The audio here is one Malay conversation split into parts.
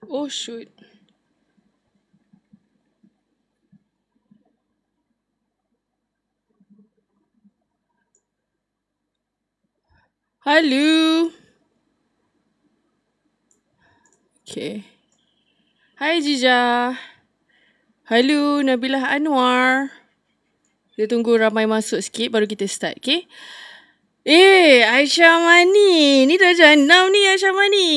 Oh shoot. Hello. Okay. Hai Jija. Hello Nabilah Anwar. Kita tunggu ramai masuk sikit baru kita start, okay? Aisyah Mani. Ni dah jam 6 ni Aisyah Mani.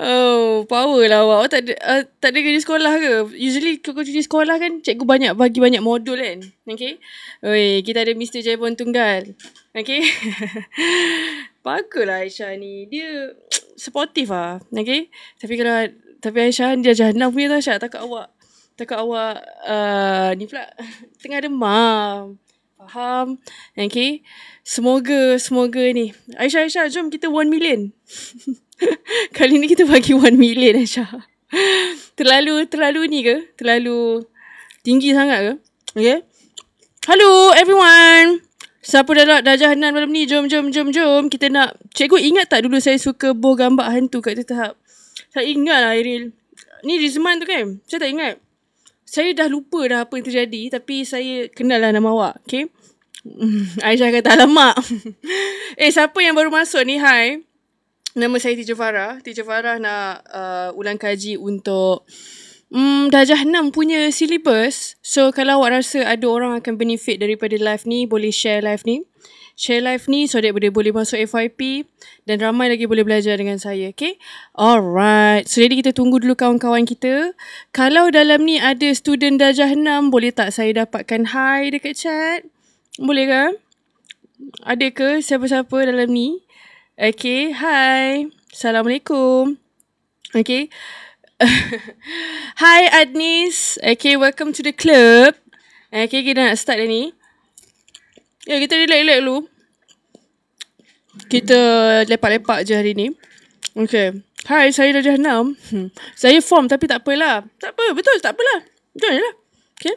Oh, power lah awak. Awak tak ada kerja sekolah ke? Usually kalau kerja sekolah kan cikgu bagi banyak modul kan. Okay. Oi, kita ada Mr. Jaipon Tunggal. Okay. Baguslah Aisyah ni. Dia supportive lah. Okay. Tapi Aisyah dia jahanam punya tau Aisyah. Takut awak ni pula tengah demam. Faham? Okay. Semoga ni. Aisyah, jom kita 1 million. Kali ni kita bagi 1 million Aisyah. Terlalu ni ke? Terlalu tinggi sangat ke? Okay. Hello everyone. Siapa dah jahanam malam ni? Jom. Kita nak... Cikgu ingat tak dulu saya suka boh gambar hantu kat tahap? Saya ingat lah Iril. Ni Rizman tu kan? Saya tak ingat. Saya dah lupa dah apa yang terjadi. Tapi saya kenal lah nama awak. Okay. Aisyah kata alamak. Siapa yang baru masuk ni? Hai. Nama saya Teacher Farah. Teacher Farah nak ulang kaji untuk Darjah 6 punya syllabus. So kalau awak rasa ada orang akan benefit daripada live ni, boleh share live ni. Share live ni so that boleh masuk FYP dan ramai lagi boleh belajar dengan saya. Okay? Alright. So jadi kita tunggu dulu kawan-kawan kita. Kalau dalam ni ada student Darjah 6, boleh tak saya dapatkan hi dekat chat? Boleh ke? Ada ke siapa-siapa dalam ni? Okay, hi. Assalamualaikum. Okay. Hi Adnis. Okay, welcome to the club. Okay, kita nak start dah ni. Kita relax-relax dulu. Kita lepak-lepak je hari ni. Okay. Hi, saya Darjah 6. Saya form tapi tak apalah. Tak apa, betul, tak apalah. Betul je lah. Okay.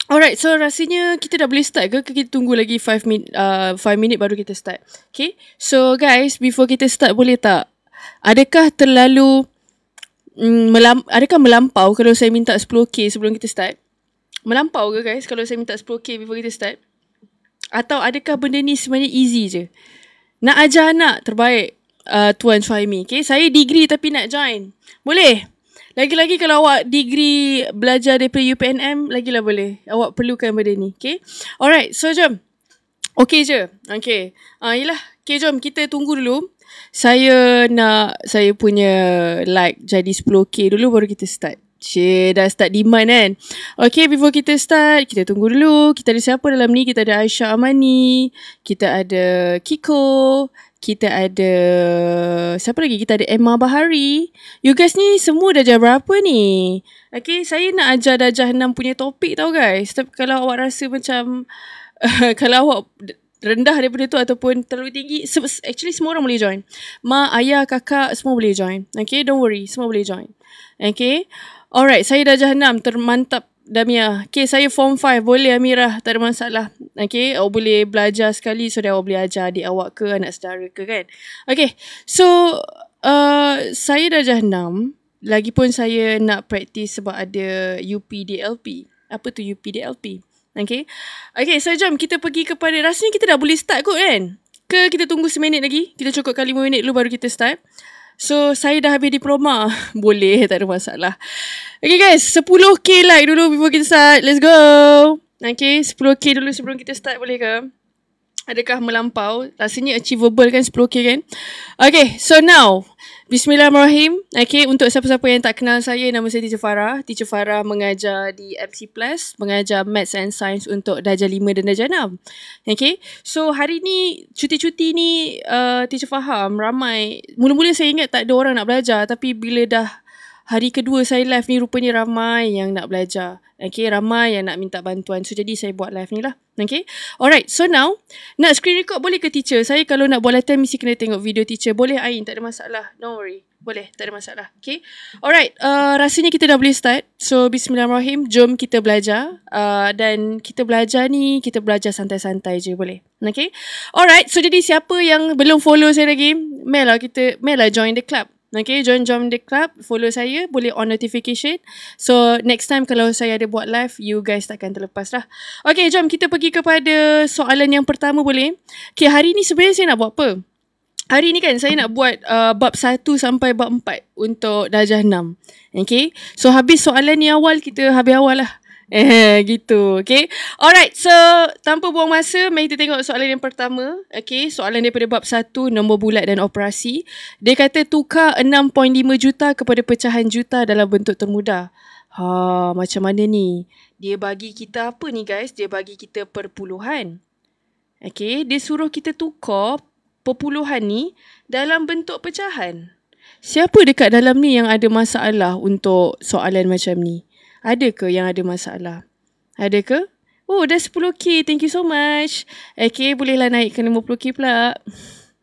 Alright, so rasanya kita dah boleh start ke? Kita tunggu lagi 5 minit baru kita start. Okay. So guys, before kita start boleh tak? Adakah terlalu... adakah melampau kalau saya minta 10k sebelum kita start? Melampau ke guys kalau saya minta 10k before kita start? Atau adakah benda ni sebenarnya easy je? Nak ajar anak terbaik Tuan Suhaimi. Okay? Saya degree tapi nak join. Boleh? Lagi-lagi kalau awak degree belajar daripada UPNM, lagilah boleh. Awak perlukan benda ni. Okay? Alright, so jom. Okay je? Okay. Yelah. Okay, jom. Kita tunggu dulu. Saya punya like jadi 10k dulu baru kita start. Dah start demand kan. Okay, before kita start, kita tunggu dulu. Kita ada siapa dalam ni? Kita ada Aisyah Amani. Kita ada Kiko. Kita ada... Siapa lagi? Kita ada Emma Bahari. You guys ni semua darjah berapa ni? Okay, saya nak ajar darjah 6 punya topik tau guys. Tapi kalau awak rasa macam... kalau awak rendah daripada tu ataupun terlalu tinggi, actually semua orang boleh join. Mak, ayah, kakak semua boleh join. Okay, don't worry. Semua boleh join. Okay. Alright, saya darjah 6 termantap Damia. Okay, saya form 5. Boleh Amirah, tak ada masalah. Okay, awak boleh belajar sekali so that awak boleh ajar adik awak ke, anak saudara ke kan. Okay, so saya darjah 6. Lagipun saya nak praktis sebab ada UPDLP. Apa tu UPDLP? Okay. Okay, so jom kita pergi kepada... Rasanya kita dah boleh start kot kan? Ke kita tunggu seminit lagi? Kita cukupkan 5 minit dulu baru kita start. So, saya dah habis diploma. Boleh, tak ada masalah. Okay guys, 10k like dulu before kita start. Let's go. Okay, 10k dulu sebelum kita start, boleh ke? Adakah melampau? Rasanya achievable kan 10k kan? Okay, so now... Bismillahirrahmanirrahim. Okay, untuk siapa-siapa yang tak kenal saya, nama saya Teacher Farah. Teacher Farah mengajar di MC Plus, mengajar Maths and Science untuk darjah 5 dan darjah 6. Okay, so hari ni, cuti-cuti ni, Teacher faham ramai. Mula-mula saya ingat tak ada orang nak belajar, tapi bila dah hari kedua saya live ni, rupanya ramai yang nak belajar. Okay, ramai yang nak minta bantuan. So, jadi saya buat live ni lah. Okay. Alright, so now, nak screen record boleh ke teacher? Saya kalau nak buat latihan mesti kena tengok video teacher. Boleh Ain, tak ada masalah. Don't worry. Boleh, tak ada masalah. Okay. Alright, rasanya kita dah boleh start. So, bismillahirrahmanirrahim. Jom kita belajar. Dan kita belajar santai-santai je, boleh. Okay. Alright, so jadi siapa yang belum follow saya lagi, Mel lah join the club. Okay, join the club, follow saya, boleh on notification. So, next time kalau saya ada buat live, you guys takkan terlepas lah. Okay, jom kita pergi kepada soalan yang pertama, boleh? Okay, hari ni sebenarnya saya nak buat apa? Hari ni kan saya nak buat bab 1 sampai bab 4 untuk darjah 6. Okay, so habis soalan ni awal, kita habis awal lah. Gitu. Okay. Alright. So, tanpa buang masa, mari kita tengok soalan yang pertama. Okay. Soalan daripada bab 1, nombor bulat dan operasi. Dia kata tukar 6.5 juta kepada pecahan juta dalam bentuk termudah. Macam mana ni? Dia bagi kita apa ni guys? Dia bagi kita perpuluhan. Okay. Dia suruh kita tukar perpuluhan ni dalam bentuk pecahan. Siapa dekat dalam ni yang ada masalah untuk soalan macam ni? Ada ke yang ada masalah? Ada ke? Oh, dah 10k. Thank you so much. Okay, bolehlah naik ke 50k pula.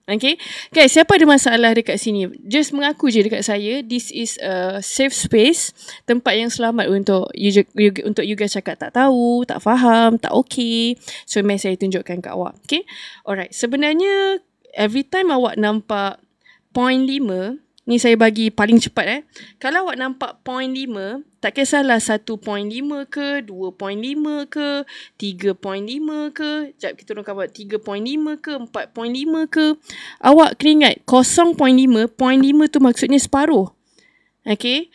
Okay. Guys, siapa ada masalah dekat sini? Just mengaku je dekat saya. This is a safe space. Tempat yang selamat untuk you guys cakap tak tahu, tak faham, tak okay. So, mari saya tunjukkan kat awak. Okay. Alright. Sebenarnya, every time awak nampak point 5, ni saya bagi paling cepat Kalau awak nampak point 5, tak kisahlah 1.5 ke, 2.5 ke, 3.5 ke. Sekejap kita orang buat 3.5 ke, 4.5 ke. Awak kena ingat 0.5, point 5 tu maksudnya separuh. Okay.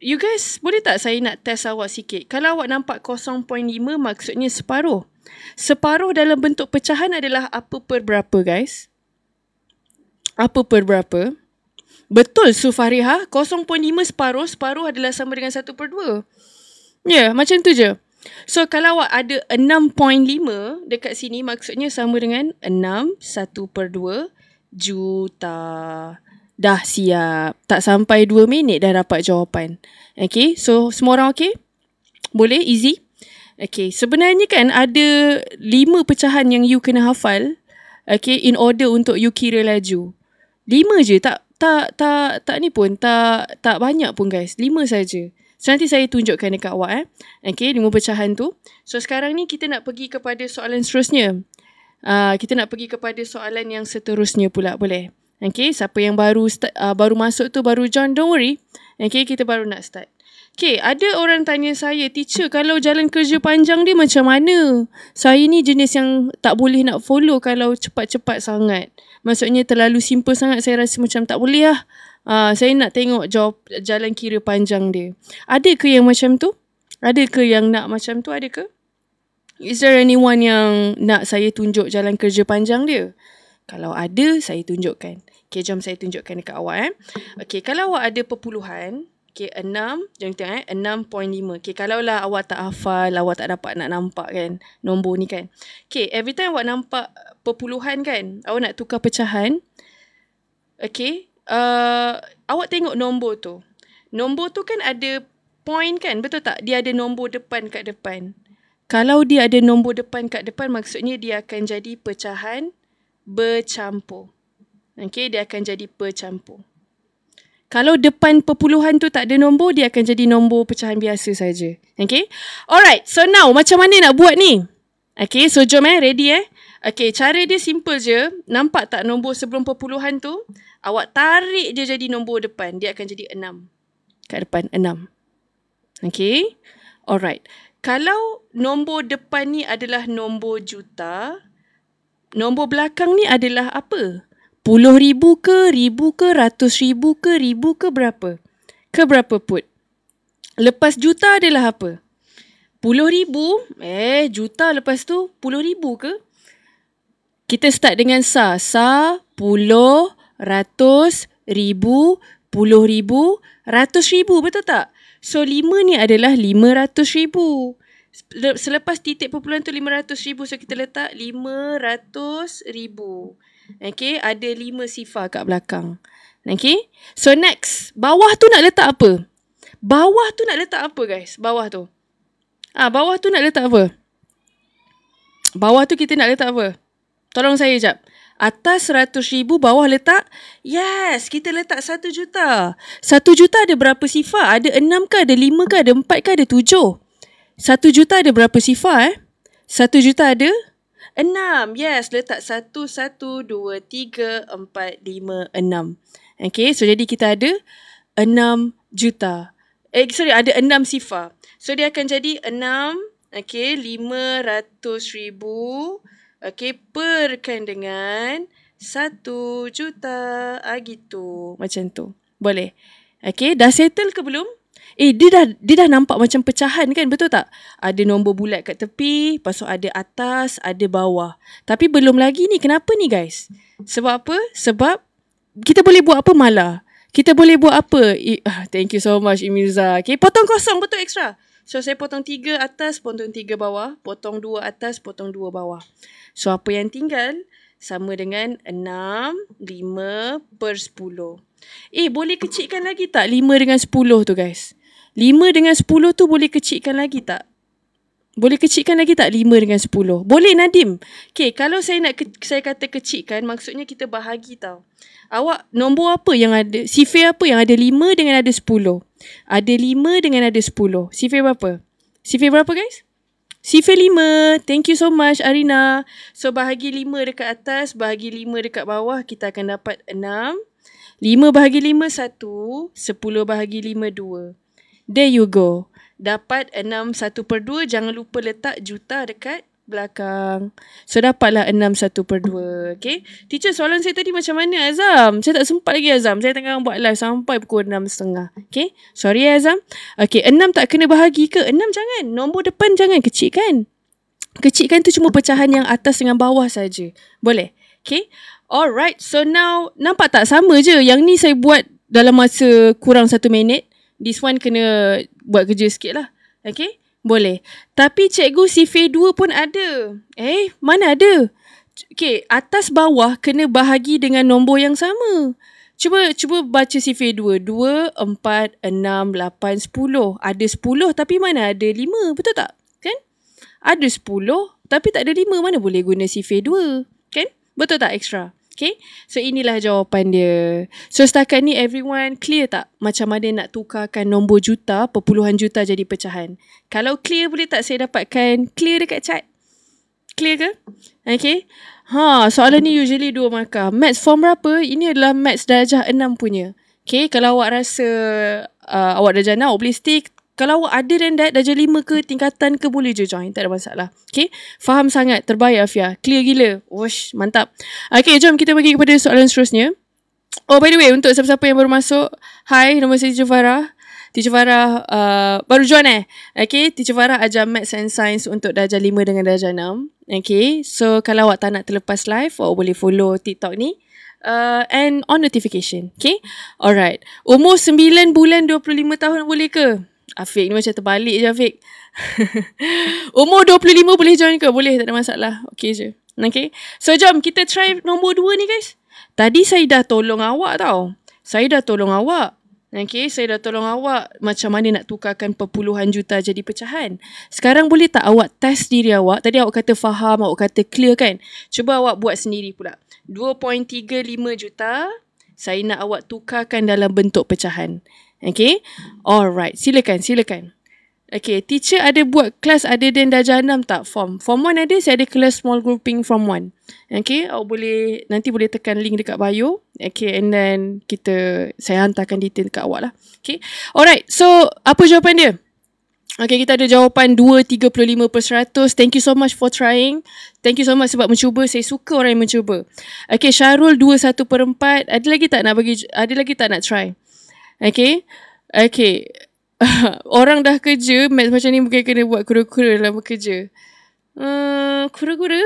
You guys, boleh tak saya nak test awak sikit? Kalau awak nampak 0.5 maksudnya separuh. Separuh dalam bentuk pecahan adalah apa per berapa guys? Apa per berapa? Betul Sufariha, 0.5 separuh adalah sama dengan 1/2. Ya, macam tu je. So, kalau awak ada 6.5 dekat sini, maksudnya sama dengan 6, 1/2 juta. Dah siap. Tak sampai 2 minit dah dapat jawapan. Okay, so semua orang okay? Boleh? Easy? Okay, sebenarnya kan ada 5 pecahan yang you kena hafal. Okay, in order untuk you kira laju. 5 je, tak ni pun, tak banyak pun guys. 5 saja. So, nanti saya tunjukkan dekat awak Okay, 5 pecahan tu. So, sekarang ni kita nak pergi kepada soalan seterusnya. Kita nak pergi kepada soalan yang seterusnya pula, boleh? Okay, siapa yang baru masuk tu, baru join, don't worry. Okay, kita baru nak start. Okay, ada orang tanya saya, teacher, kalau jalan kerja panjang dia macam mana? Saya ni jenis yang tak boleh nak follow kalau cepat-cepat sangat. Maksudnya terlalu simple sangat, saya rasa macam tak boleh lah. Saya nak tengok jalan kira panjang dia. Ada ke yang macam tu? Ada ke yang nak macam tu? Ada ke? Is there anyone yang nak saya tunjuk jalan kerja panjang dia? Kalau ada, saya tunjukkan. Okay, jom saya tunjukkan dekat awak. Okay, kalau awak ada perpuluhan, okay, 6, jom tengok 6.5. Okay, kalaulah awak tak hafal, awak tak dapat nak nampak kan, nombor ni kan. Okay, every time awak nampak perpuluhan kan, awak nak tukar pecahan. Okay, awak tengok nombor tu. Nombor tu kan ada point kan, betul tak? Dia ada nombor depan kat depan. Kalau dia ada nombor depan kat depan, maksudnya dia akan jadi pecahan bercampur. Okay, dia akan jadi bercampur. Kalau depan perpuluhan tu tak ada nombor, dia akan jadi nombor pecahan biasa saja. Okay. Alright. So now, macam mana nak buat ni? Okay. So jom ready Okay. Cara dia simple je. Nampak tak nombor sebelum perpuluhan tu? Awak tarik dia jadi nombor depan. Dia akan jadi 6. Kat depan 6. Okay. Alright. Kalau nombor depan ni adalah nombor juta, nombor belakang ni adalah apa? 10,000 ke, 1,000 ke, 100,000 ke, 1,000 ke berapa? Ke berapa put? Lepas juta adalah apa? 10,000. Juta lepas tu 10,000 ke? Kita start dengan sa. Sa, 10, 100, 1,000, 10,000, 100,000. Betul tak? So, 5 ni adalah 500,000. Selepas titik perpuluhan tu 500,000. So, kita letak 500,000. Okay, ada 5 sifar kat belakang. Okay, so next. Bawah tu nak letak apa? Bawah tu nak letak apa guys? Bawah tu. Bawah tu nak letak apa? Bawah tu kita nak letak apa? Tolong saya jap. Atas 100,000, bawah letak. Yes, kita letak 1 juta. 1 juta ada berapa sifar? Ada 6 ke? Ada 5 ke? Ada 4 ke? Ada 7? 1 juta ada berapa sifar 1 juta ada 6. Yes, letak 1, 1, 2, 3, 4, 5, 6. Okay, so jadi kita ada 6 juta. Ada 6 sifar. So dia akan jadi 6, okay, 500,000, okay, perkan dengan 1 juta. Gitu. Macam tu. Boleh. Okay, dah settle ke belum? Dia dah nampak macam pecahan kan, betul tak? Ada nombor bulat kat tepi, lepas tu ada atas, ada bawah. Tapi belum lagi ni, kenapa ni guys? Sebab apa? Sebab kita boleh buat apa malah? Kita boleh buat apa? Thank you so much Imiza. Okay, potong kosong, betul extra. So saya potong 3 atas, potong 3 bawah, potong 2 atas, potong 2 bawah. So apa yang tinggal? Sama dengan 6, 5 per 10. Boleh kecilkan lagi tak 5 dengan 10 tu guys? 5 dengan 10 tu boleh kecilkan lagi tak? Boleh kecilkan lagi tak 5 dengan 10? Boleh Nadim. Okay, kalau saya kata kecilkan, maksudnya kita bahagi tau. Awak nombor apa yang ada? Sifir apa yang ada 5 dengan ada 10? Ada 5 dengan ada 10. Sifir berapa? Sifir berapa guys? Sifir 5. Thank you so much Arina. So bahagi 5 dekat atas, bahagi 5 dekat bawah, kita akan dapat 6. 5 bahagi 5, 1. 10 bahagi 5, 2. There you go. Dapat 6 1 per 2. Jangan lupa letak juta dekat belakang. So dapatlah 6 1 per 2. Okay. Teacher, soalan saya tadi macam mana Azam? Saya tak sempat lagi Azam. Saya tengah buat live sampai pukul 6.30. Okay. Sorry Azam. Okay. 6 tak kena bahagi ke? 6 jangan. Nombor depan jangan kecilkan. Kecilkan tu cuma pecahan yang atas dengan bawah saja. Boleh? Okay. Alright. So now, nampak tak sama je. Yang ni saya buat dalam masa kurang 1 minit. This one kena buat kerja sikit lah. Okay? Boleh. Tapi cikgu sifir 2 pun ada. Mana ada? Okay, atas bawah kena bahagi dengan nombor yang sama. Cuba baca sifir 2. 2, 4, 6, 8, 10. Ada 10 tapi mana ada 5. Betul tak? Kan? Ada 10 tapi tak ada 5. Mana boleh guna sifir 2? Kan? Betul tak extra? Okay, so inilah jawapan dia. So setakat ni everyone clear tak macam mana nak tukarkan nombor juta, perpuluhan juta jadi pecahan? Kalau clear, boleh tak saya dapatkan clear dekat chat? Clear ke? Okay. Soalan ni usually 2 markah. Maths form berapa? Ini adalah maths darjah 6 punya. Okay, kalau awak rasa awak darjah 6, awak boleh stay. Kalau awak ada dan darjah 5 ke, tingkatan ke, boleh je join. Tak ada masalah. Okay. Faham sangat. Terbaik Afia. Clear gila. Wosh, mantap. Okay, jom kita pergi kepada soalan seterusnya. Oh, by the way, untuk siapa-siapa yang baru masuk. Hai, nama saya Teacher Farah. Teacher Farah baru join Okay, Teacher Farah ajar Maths and Science untuk darjah 5 dengan darjah 6. Okay, so kalau awak tak nak terlepas live, awak boleh follow TikTok ni. And on notification. Okay. Alright. Umur 9 bulan 25 tahun boleh ke? Afiq ni macam terbalik je Afiq. Umur 25 boleh join ke? Boleh, tak ada masalah. Okay je. Okay. So jom kita try nombor 2 ni guys. Tadi saya dah tolong awak tau. Okay, saya dah tolong awak macam mana nak tukarkan perpuluhan juta jadi pecahan. Sekarang boleh tak awak test diri awak? Tadi awak kata faham, awak kata clear kan? Cuba awak buat sendiri pula. 2.35 juta. Saya nak awak tukarkan dalam bentuk pecahan. Okay. Alright. Silakan. Okay. Teacher ada buat kelas ada dan darjah 6 tak? Form 1 ada. Saya ada kelas small grouping form 1. Okay. Awak nanti boleh tekan link dekat bio. Okay. And then saya hantarkan detail dekat awak lah. Okay. Alright. So, apa jawapan dia? Okay, kita ada jawapan 2.35%. Thank you so much for trying. Thank you so much sebab mencuba. Saya suka orang yang mencuba. Okay, Syarul 2.1/4. Ada lagi tak nak try? Okay. Orang dah kerja, maths macam ni mungkin kena buat kura-kura dalam bekerja. Kura-kura?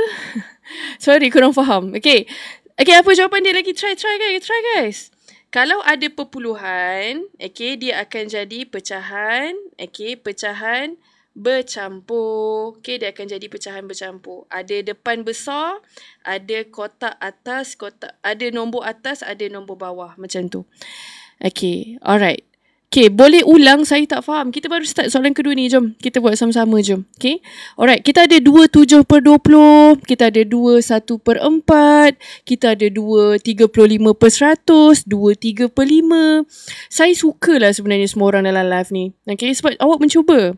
Sorry, kurang faham. Okay, apa jawapan dia lagi? Try guys. Kalau ada perpuluhan, okay, dia akan jadi pecahan. Okay, pecahan bercampur. Okay, dia akan jadi pecahan bercampur. Ada depan besar, ada kotak atas, ada nombor atas, ada nombor bawah. Macam tu. Okay, alright. Okay, boleh ulang, saya tak faham. Kita baru start soalan kedua ni. Jom kita buat sama-sama, jom. Okay. Alright, kita ada 2/7/20. Kita ada 2/1/4. Kita ada 2/35/100. 2/3/5. Saya sukalah sebenarnya semua orang dalam live ni. Okay, sebab awak mencuba.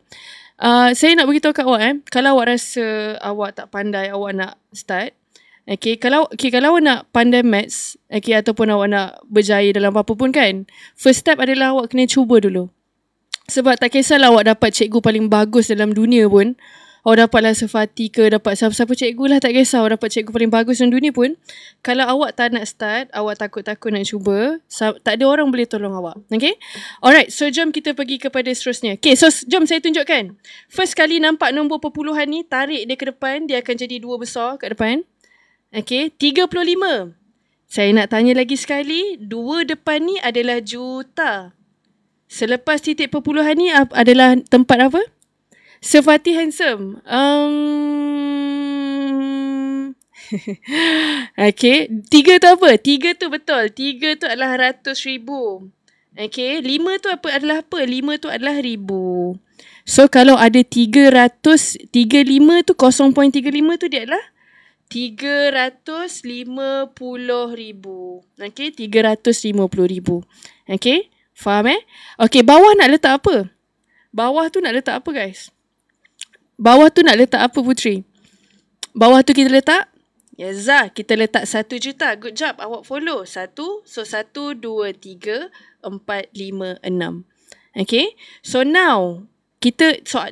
Saya nak beritahu kat awak kalau awak rasa awak tak pandai, awak nak start. Okay, kalau awak nak pandai maths, okay, ataupun awak nak berjaya dalam apa pun kan, first step adalah awak kena cuba dulu. Sebab tak kisahlah awak dapat cikgu paling bagus dalam dunia pun, awak dapatlah Sefati ke, dapat siapa-siapa cikgu lah, tak kisah awak dapat cikgu paling bagus dalam dunia pun, kalau awak tak nak start, awak takut-takut nak cuba, tak ada orang boleh tolong awak. Okay, alright, so jom kita pergi kepada seterusnya. Okay, so jom saya tunjukkan. First kali nampak nombor perpuluhan ni, tarik dia ke depan, dia akan jadi 2 besar kat depan. Okay, 35. Saya nak tanya lagi sekali, 2 depan ni adalah juta. Selepas titik perpuluhan ni adalah tempat apa? Sefati handsome. Okay, 3 tu apa? 3 tu betul. 3 tu adalah 100,000. Okay, 5 tu adalah apa? 5 tu adalah ribu. So, kalau ada 335 tu, 0.35 tu dia adalah 350,000. Okay, 350,000. Okay, faham Okay, bawah nak letak apa? Bawah tu nak letak apa, guys? Bawah tu nak letak apa, Putri? Bawah tu kita letak? Yes, kita letak 1 juta. Good job, awak follow. 1, so 1, 2, 3, 4, 5, 6. Okay, so now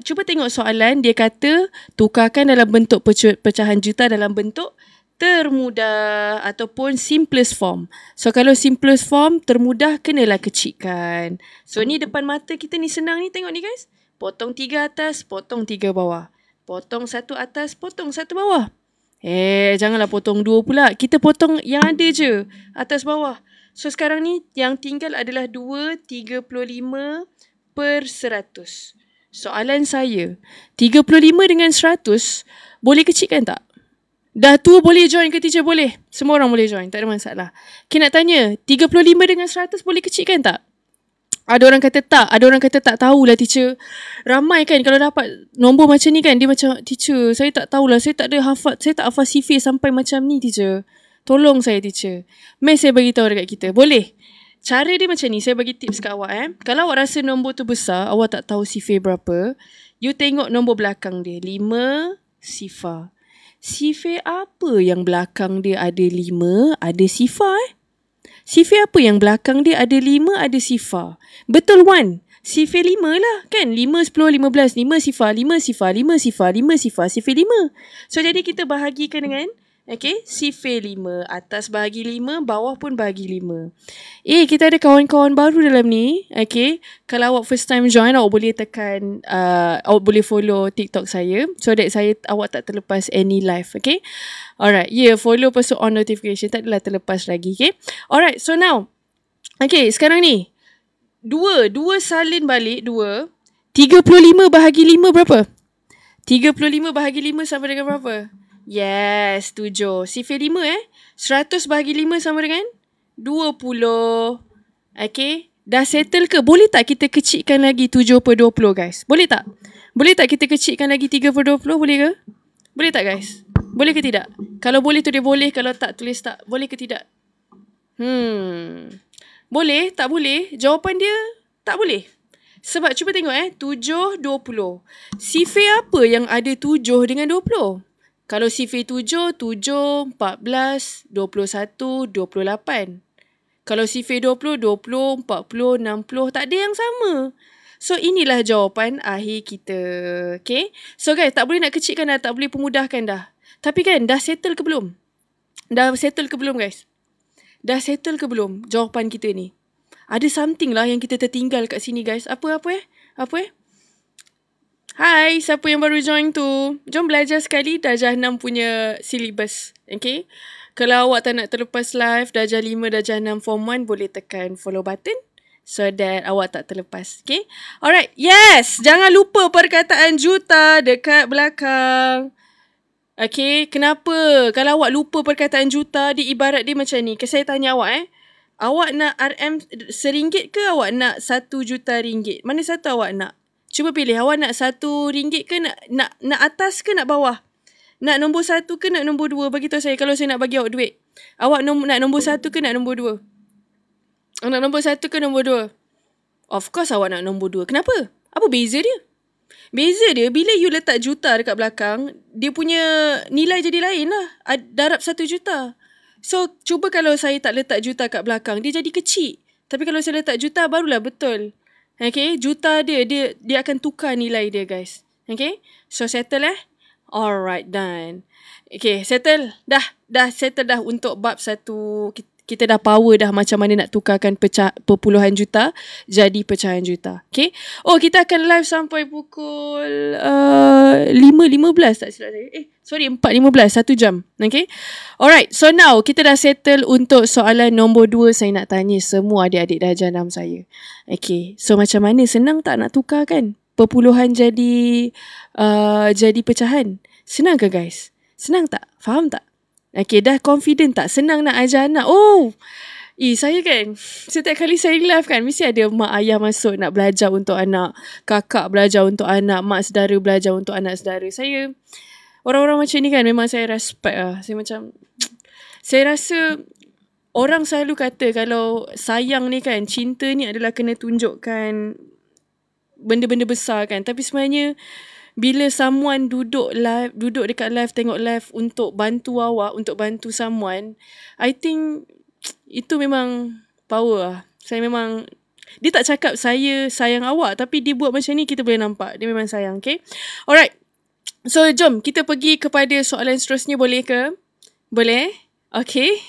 cuba tengok soalan. Dia kata tukarkan dalam bentuk pecahan juta dalam bentuk termudah ataupun simplest form. So kalau simplest form, termudah kenalah kecilkan. So ni depan mata kita ni senang ni, tengok ni guys. Potong 3 atas, potong 3 bawah. Potong 1 atas, potong 1 bawah. Janganlah potong 2 pula. Kita potong yang ada je, atas bawah. So sekarang ni yang tinggal adalah 2/35/100. Soalan saya, 35 dengan 100 boleh kecilkan tak? Dah tua boleh join ke teacher? Boleh. Semua orang boleh join, tak ada masalah. Okay, nak tanya, 35 dengan 100 boleh kecilkan tak? Ada orang kata tak, ada orang kata tak tahulah teacher. Ramai kan kalau dapat nombor macam ni kan, dia macam, teacher, saya tak tahulah, saya tak hafal sifir sampai macam ni teacher. Tolong saya teacher. Mai saya bagi tahu dekat kita. Boleh. Cara dia macam ni, saya bagi tips kat awak Kalau awak rasa nombor tu besar, awak tak tahu sifir berapa, you tengok nombor belakang dia, 5 sifar. Sifir apa yang belakang dia ada 5, ada sifar Sifir apa yang belakang dia ada 5, ada sifar? Betul, Wan. Sifir 5 lah kan. 5, 10, 15, 5 sifar, 5 sifar, 5 sifar, 5 sifar, sifir 5. So jadi kita bahagikan dengan sifir 5. Atas bahagi 5, bawah pun bahagi 5. Kita ada kawan-kawan baru dalam ni. Kalau awak first time join, awak boleh tekan, awak boleh follow TikTok saya, so that awak tak terlepas any live. Alright, follow lepas tu on notification, tak adalah terlepas lagi. Alright, so now, sekarang ni 2 salin balik 2. 35 bahagi 5 berapa? 35 bahagi 5 sama dengan berapa? Yes, 7. Sifir 5 100 bahagi 5 sama dengan 20. Dah settle ke? Boleh tak kita kecilkan lagi 7/20 guys? Boleh tak? Boleh tak kita kecilkan lagi 3/20? Boleh ke? Boleh tak guys? Boleh ke tidak? Kalau boleh tu dia boleh, kalau tak tulis tak. Boleh ke tidak? Boleh? Tak boleh? Jawapan dia tak boleh. Sebab cuba tengok 7, 20. Sifir apa yang ada 7 dengan 20? Kalau sifir 7, 7, 14, 21, 28. Kalau sifir 20, 20, 40, 60. Tak ada yang sama. So, inilah jawapan akhir kita. So, guys, tak boleh nak kecilkan dah. Tak boleh pemudahkan dah. Tapi kan, dah settle ke belum? Dah settle ke belum, guys? Dah settle ke belum jawapan kita ni? Ada something lah yang kita tertinggal kat sini, guys. Apa? Hai, siapa yang baru join tu? Jom belajar sekali Darjah 6 punya syllabus. Kalau awak tak nak terlepas live Darjah 5, Darjah 6 form 1, boleh tekan follow button so that awak tak terlepas. Alright, yes. Jangan lupa perkataan juta dekat belakang. Kenapa? Kalau awak lupa perkataan juta, dia ibarat dia macam ni. Saya tanya awak Awak nak RM RM1 ke awak nak RM1 juta? Mana satu awak nak? Cuba pilih, awak nak RM1 ke nak atas ke nak bawah? Nak nombor 1 ke nak nombor 2? Bagi tahu saya kalau saya nak bagi awak duit. Awak nak nombor 1 ke nak nombor 2? Nak nombor 1 ke nombor 2? Of course awak nak nombor 2. Kenapa? Apa beza dia? Beza dia bila you letak juta dekat belakang, dia punya nilai jadi lain lah. Darab 1 juta. So, cuba kalau saya tak letak juta kat belakang, dia jadi kecil. Tapi kalau saya letak juta, barulah betul. Okay, juta dia akan tukar nilai dia, guys. Okay, so settle Alright, done. Okay, settle. Dah settle dah untuk bab 1. Kita dah power dah macam mana nak tukarkan perpuluhan juta jadi pecahan juta. Okay. Oh, kita akan live sampai pukul 5.15 tak silap saya. 4.15, 1 jam. Okay. Alright, so now kita dah settle untuk soalan nombor 2. Saya nak tanya semua adik-adik darjah 6 saya. Okay, so macam mana? Senang tak nak tukarkan perpuluhan jadi pecahan? Senang ke guys? Senang tak? Faham tak? Okay, dah confident tak? Senang nak ajar anak. Oh, saya kan, setiap kali saya live kan, mesti ada mak ayah masuk nak belajar untuk anak, kakak belajar untuk anak, mak saudara belajar untuk anak saudara. Saya, orang-orang macam ni kan, memang saya respect lah. Saya rasa orang selalu kata kalau sayang ni kan, cinta ni adalah kena tunjukkan benda-benda besar kan. Tapi sebenarnya bila someone duduk dekat live, tengok live untuk bantu awak, untuk bantu someone, I think itu memang power lah. Dia tak cakap saya sayang awak, tapi dia buat macam ni kita boleh nampak dia memang sayang. Okay, alright. So jom kita pergi kepada soalan seterusnya, boleh ke? Boleh? Okay.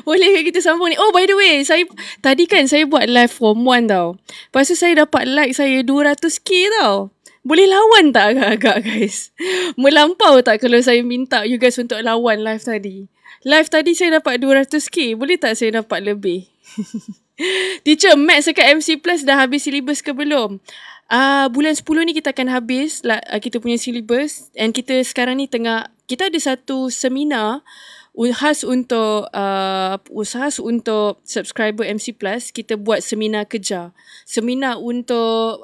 Boleh ke kita sambung ni? Oh, by the way, tadi kan saya buat live form 1 tau. Lepas tu saya dapat like saya 200k tau. Boleh lawan tak agak-agak guys? Melampau tak kalau saya minta you guys untuk lawan live tadi? Live tadi saya dapat 200k. Boleh tak saya dapat lebih? Teacher, Maths dekat MC Plus dah habis syllabus ke belum? Bulan 10 ni kita akan habis kita punya syllabus. And kita sekarang ni kita ada satu seminar khas untuk subscriber MC Plus. Kita buat seminar kejar. Seminar untuk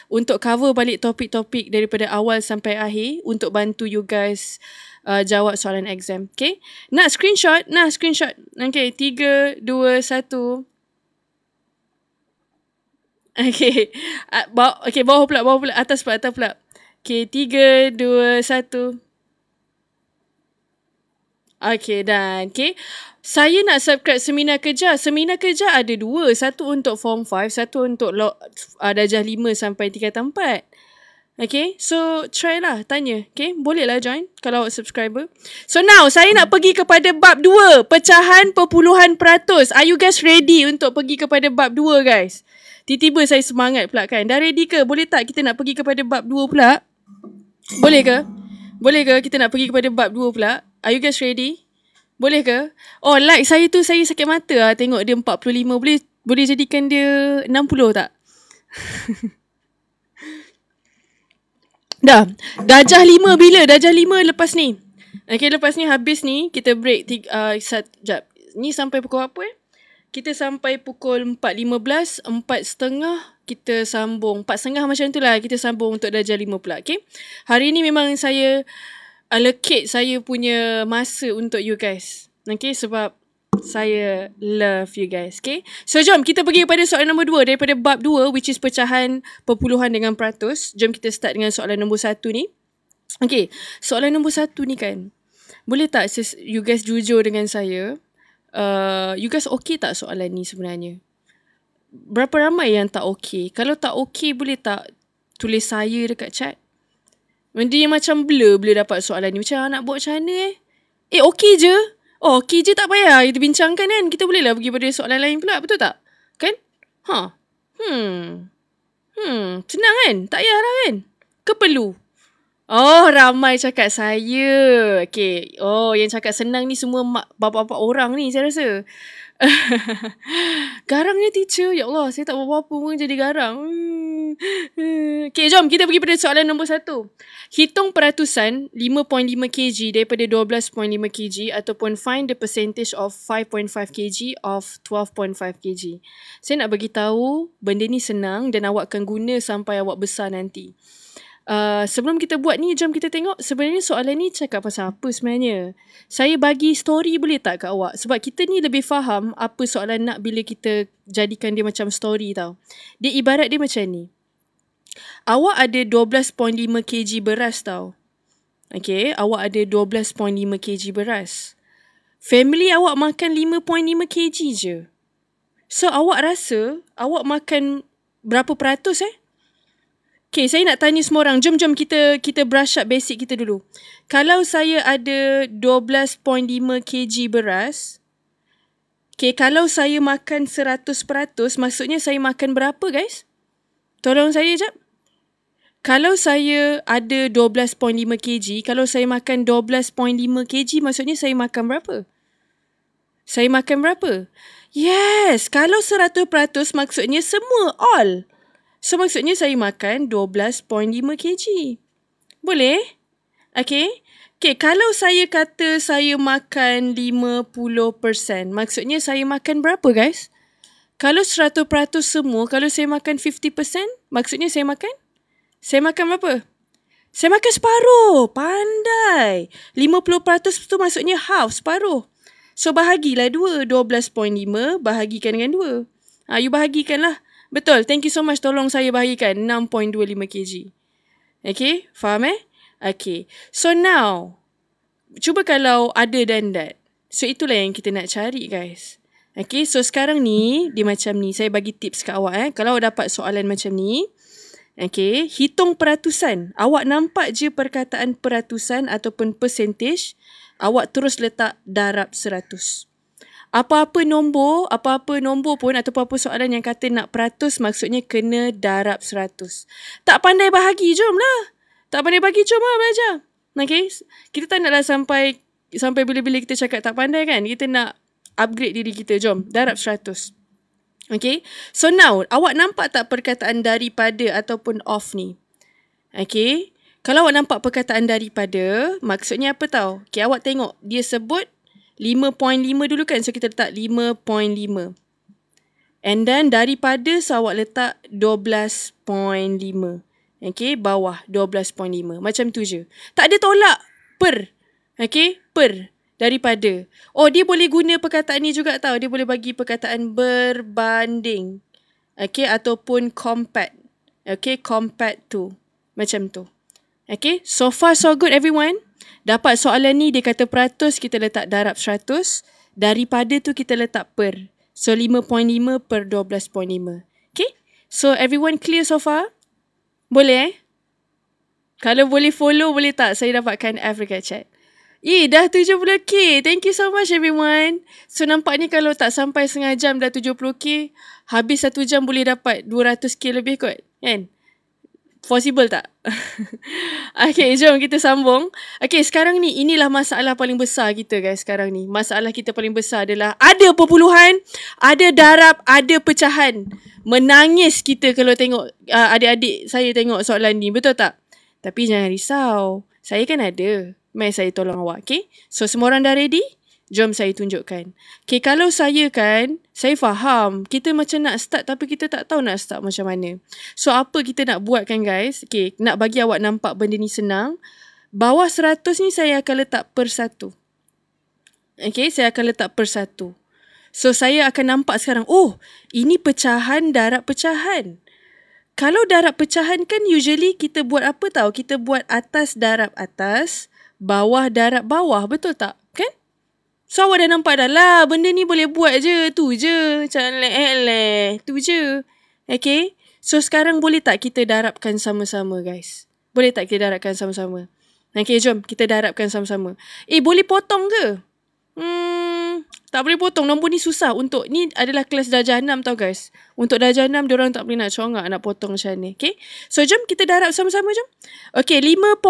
untuk cover balik topik-topik daripada awal sampai akhir untuk bantu you guys jawab soalan exam. Okay, nak screenshot? Okay, 3, 2, 1. Okay, bawah pula, atas pula. Okay, 3, 2, 1. Okay, dan okay. Saya nak subscribe seminar kerja. Seminar kerja ada 2. Satu untuk form 5, satu untuk darjah 5 sampai tingkatan 4. Okay, so try lah, tanya. Okay, boleh lah join kalau awak subscriber. So now, saya nak pergi kepada bab 2. Pecahan perpuluhan peratus. Are you guys ready untuk pergi kepada bab 2 guys? Tiba-tiba saya semangat pula kan. Dah ready ke? Boleh tak kita nak pergi kepada bab 2 pula? Boleh ke? Kita nak pergi kepada bab 2 pula? Are you guys ready? Boleh ke? Oh, like saya tu saya sakit mata lah tengok dia 45. Boleh jadikan dia 60 tak? Dah. Darjah 5 bila? Darjah 5 lepas ni. Okay, lepas ni habis ni kita break. Sekejap. Ni sampai pukul apa Kita sampai pukul 4.15, 4.30 kita sambung. 4.30 macam tu lah kita sambung untuk darjah 5 pula. Okay. Hari ni memang saya allocate saya punya masa untuk you guys. Okay, sebab saya love you guys. Okay, so jom kita pergi kepada soalan nombor 2 daripada bab 2, which is pecahan perpuluhan dengan peratus. Jom kita start dengan soalan nombor 1 ni. Okay, soalan nombor 1 ni kan, boleh tak you guys jujur dengan saya? You guys okay tak soalan ni sebenarnya? Berapa ramai yang tak okay? Kalau tak okay, boleh tak tulis saya dekat chat? Dia macam blur bila dapat soalan ni. Macam nak buat macam mana okey je. Oh, okey je, tak payah kita bincangkan kan. Kita boleh lah pergi pada soalan lain pula. Betul tak? Kan? Senang kan? Tak payahlah kan? Ke perlu? Oh, ramai cakap saya. Okay. Oh, yang cakap senang ni semua bapa-bapa orang ni saya rasa. Garangnya teacher. Ya Allah, saya tak buat apa-apa pun jadi garang. Okay, jom kita pergi pada soalan nombor 1. Hitung peratusan 5.5 kg daripada 12.5 kg ataupun find the percentage of 5.5 kg of 12.5 kg. Saya nak bagi tahu benda ni senang dan awak akan guna sampai awak besar nanti. Sebelum kita buat ni, jom kita tengok sebenarnya soalan ni cakap pasal apa sebenarnya. Saya bagi story boleh tak kat awak? Sebab kita ni lebih faham apa soalan nak bila kita jadikan dia macam story tau. Dia ibarat dia macam ni. Awak ada 12.5 kg beras tau. Okay, awak ada 12.5 kg beras. Family awak makan 5.5 kg je. So awak rasa awak makan berapa peratus Okay, saya nak tanya semua orang. Jom kita brush up basic kita dulu. Kalau saya ada 12.5 kg beras, okay, kalau saya makan 100%, maksudnya saya makan berapa guys? Tolong saya jap. Kalau saya ada 12.5 kg, kalau saya makan 12.5 kg, maksudnya saya makan berapa? Saya makan berapa? Yes, kalau 100% maksudnya semua, all. So, maksudnya saya makan 12.5 kg. Boleh? Okay. Okay, kalau saya kata saya makan 50%, maksudnya saya makan berapa guys? Kalau 100% semua, kalau saya makan 50%, maksudnya saya makan? Saya makan berapa? Saya makan separuh. Pandai. 50% tu maksudnya half, separuh. So, bahagilah 2. 12.5 bahagikan dengan 2. You bahagikanlah. Betul. Thank you so much. Tolong saya bahagikan 6.25 kg. Okay. Faham Okay. So now, cuba kalau other than that. So itulah yang kita nak cari guys. Okay. So sekarang ni, dia macam ni. Saya bagi tips kat awak Kalau dapat soalan macam ni. Okay. Hitung peratusan. Awak nampak je perkataan peratusan ataupun percentage. Awak terus letak darab 100. Apa-apa nombor pun atau apa-apa soalan yang kata nak peratus maksudnya kena darab 100. Tak pandai bahagi, jom lah. Tak pandai bahagi, jom lah belajar. Okay? Kita tak naklah sampai bila-bila kita cakap tak pandai kan. Kita nak upgrade diri kita. Jom, darab 100. Okay? So now, awak nampak tak perkataan daripada ataupun of ni? Okay? Kalau awak nampak perkataan daripada, maksudnya apa tau? Okay, awak tengok. Dia sebut 5.5 dulu kan. So, kita letak 5.5. And then, daripada, so awak letak 12.5. Okay, bawah 12.5. Macam tu je. Tak ada tolak. Per. Okay, per. Daripada. Oh, dia boleh guna perkataan ni juga tau. Dia boleh bagi perkataan berbanding. Okay, ataupun compared. Okay, compared to. Macam tu. Okay, so far so good everyone. Dapat soalan ni, dia kata peratus, kita letak darab 100. Daripada tu kita letak per. So 5.5 per 12.5. Okay. So everyone clear so far? Boleh Kalau boleh follow, boleh tak? Saya dapatkan F dekat chat. Dah 70k. Thank you so much everyone. So nampaknya kalau tak sampai setengah jam dah 70k. Habis 1 jam boleh dapat 200k lebih kot. Kan? Possible tak? Okay, jom kita sambung. Okay, sekarang ni, inilah masalah paling besar kita guys sekarang ni. Masalah kita paling besar adalah ada perpuluhan, ada darab, ada pecahan. Menangis kita kalau tengok adik-adik saya tengok soalan ni. Betul tak? Tapi jangan risau. Saya kan ada. Mai saya tolong awak. Okay? So, semua orang dah ready? Jom saya tunjukkan. Okay, kalau saya kan, saya faham. Kita macam nak start tapi kita tak tahu nak start macam mana. So, apa kita nak buat kan guys? Okay, nak bagi awak nampak benda ni senang. Bawah 100 ni saya akan letak per 1. Okay, saya akan letak per 1. So, saya akan nampak sekarang. Oh, ini pecahan darab pecahan. Kalau darab pecahan kan usually kita buat apa tahu? Kita buat atas darab atas, bawah darab bawah. Betul tak? Kan? So, awak dah nampak dah lah. Benda ni boleh buat je. Tu je. Macam leh. Tu je. Okay. So, sekarang boleh tak kita darabkan sama-sama guys? Boleh tak kita darabkan sama-sama? Okay, jom. Kita darabkan sama-sama. Boleh potong ke? Tak boleh potong. Nombor ni susah untuk. Ni adalah kelas darjah 6 tau guys. Untuk darjah 6, diorang tak boleh nak congak nak potong macam ni. Okay. So, jom kita darab sama-sama jom. Okay, 5.5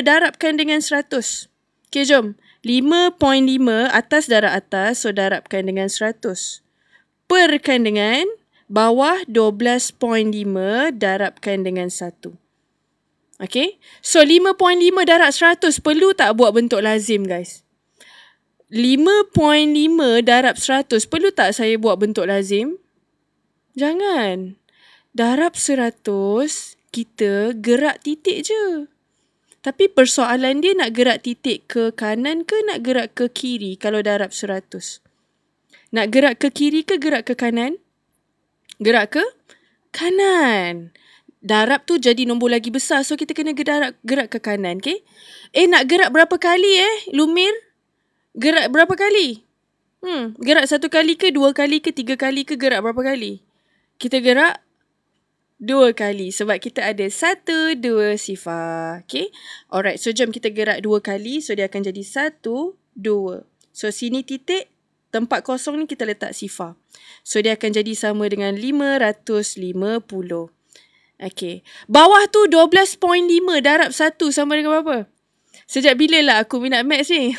darabkan dengan 100. Okay, jom. 5.5 atas darab atas. So, darabkan dengan 100. Perkan dengan Bawah 12.5 darabkan dengan 1. Okay. So 5.5 darab 100 perlu tak buat bentuk lazim guys? 5.5 darab 100 perlu tak saya buat bentuk lazim? Jangan. Darab 100 kita gerak titik je. Tapi persoalan dia nak gerak titik ke kanan ke nak gerak ke kiri kalau darab 100? Nak gerak ke kiri ke gerak ke kanan? Gerak ke kanan. Darab tu jadi nombor lagi besar. So kita kena gerak ke kanan. Okay? Nak gerak berapa kali Lumir? Gerak berapa kali? Gerak 1 kali ke 2 kali ke 3 kali ke gerak berapa kali? Kita gerak 2 kali sebab kita ada 1, 2 sifar. Okay. Alright. So jom kita gerak 2 kali. So dia akan jadi 1, 2. So sini titik. Tempat kosong ni kita letak sifar. So dia akan jadi sama dengan 550. Okay. Bawah tu 12.5 darab 1 sama dengan berapa? Sejak bila lah aku minat maths ni?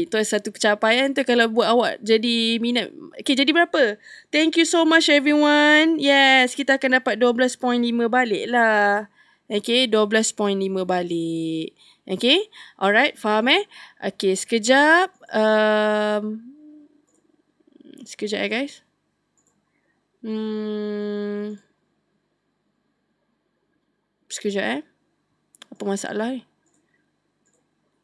Tu satu pencapaian tu kalau buat awak jadi minat. Okay, jadi berapa? Thank you so much everyone. Yes, kita akan dapat 12.5 balik lah. Okay, 12.5 balik. Okay, alright, faham Okay, sekejap. Sekejap guys. Sekejap Apa masalah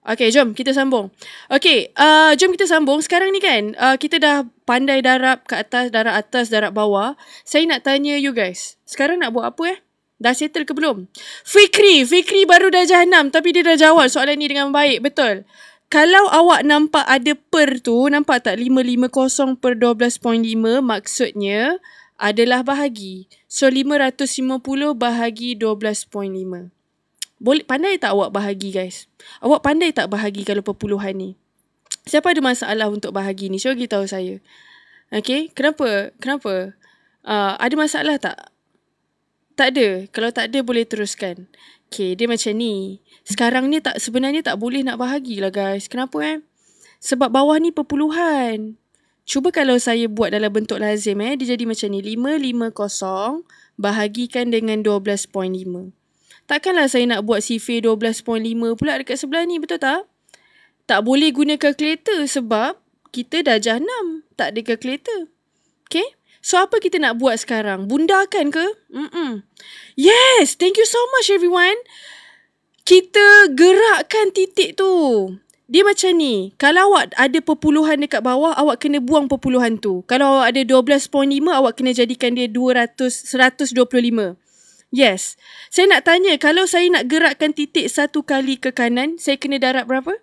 Okay, jom kita sambung. Okay, jom kita sambung. Sekarang ni kan, kita dah pandai darab ke atas, darab bawah. Saya nak tanya you guys. Sekarang nak buat apa Dah settle ke belum? Fikri baru dah jahanam tapi dia dah jawab soalan ni dengan baik. Betul. Kalau awak nampak ada per tu, nampak tak 550 per 12.5 maksudnya adalah bahagi. So 550 bahagi 12.5. Boleh, pandai tak awak bahagi guys? Awak pandai tak bahagi kalau perpuluhan ni? Siapa ada masalah untuk bahagi ni? Cuba beritahu saya. Okay, kenapa? Ada masalah tak? Tak ada. Kalau tak ada boleh teruskan. Okay, dia macam ni. Sekarang ni sebenarnya tak boleh nak bahagi lah guys. Kenapa Sebab bawah ni perpuluhan. Cuba kalau saya buat dalam bentuk lazim dia jadi macam ni. 550 bahagikan dengan 12.5. Takkanlah saya nak buat sifir 12.5 pula dekat sebelah ni, betul tak? Tak boleh guna kalkulator sebab kita dah jahanam. Tak ada kalkulator. Okay? So, apa kita nak buat sekarang? Bundakan ke? Yes! Thank you so much everyone. Kita gerakkan titik tu. Dia macam ni. Kalau awak ada perpuluhan dekat bawah, awak kena buang perpuluhan tu. Kalau awak ada 12.5, awak kena jadikan dia 125. Yes. Saya nak tanya, kalau saya nak gerakkan titik 1 kali ke kanan, saya kena darab berapa?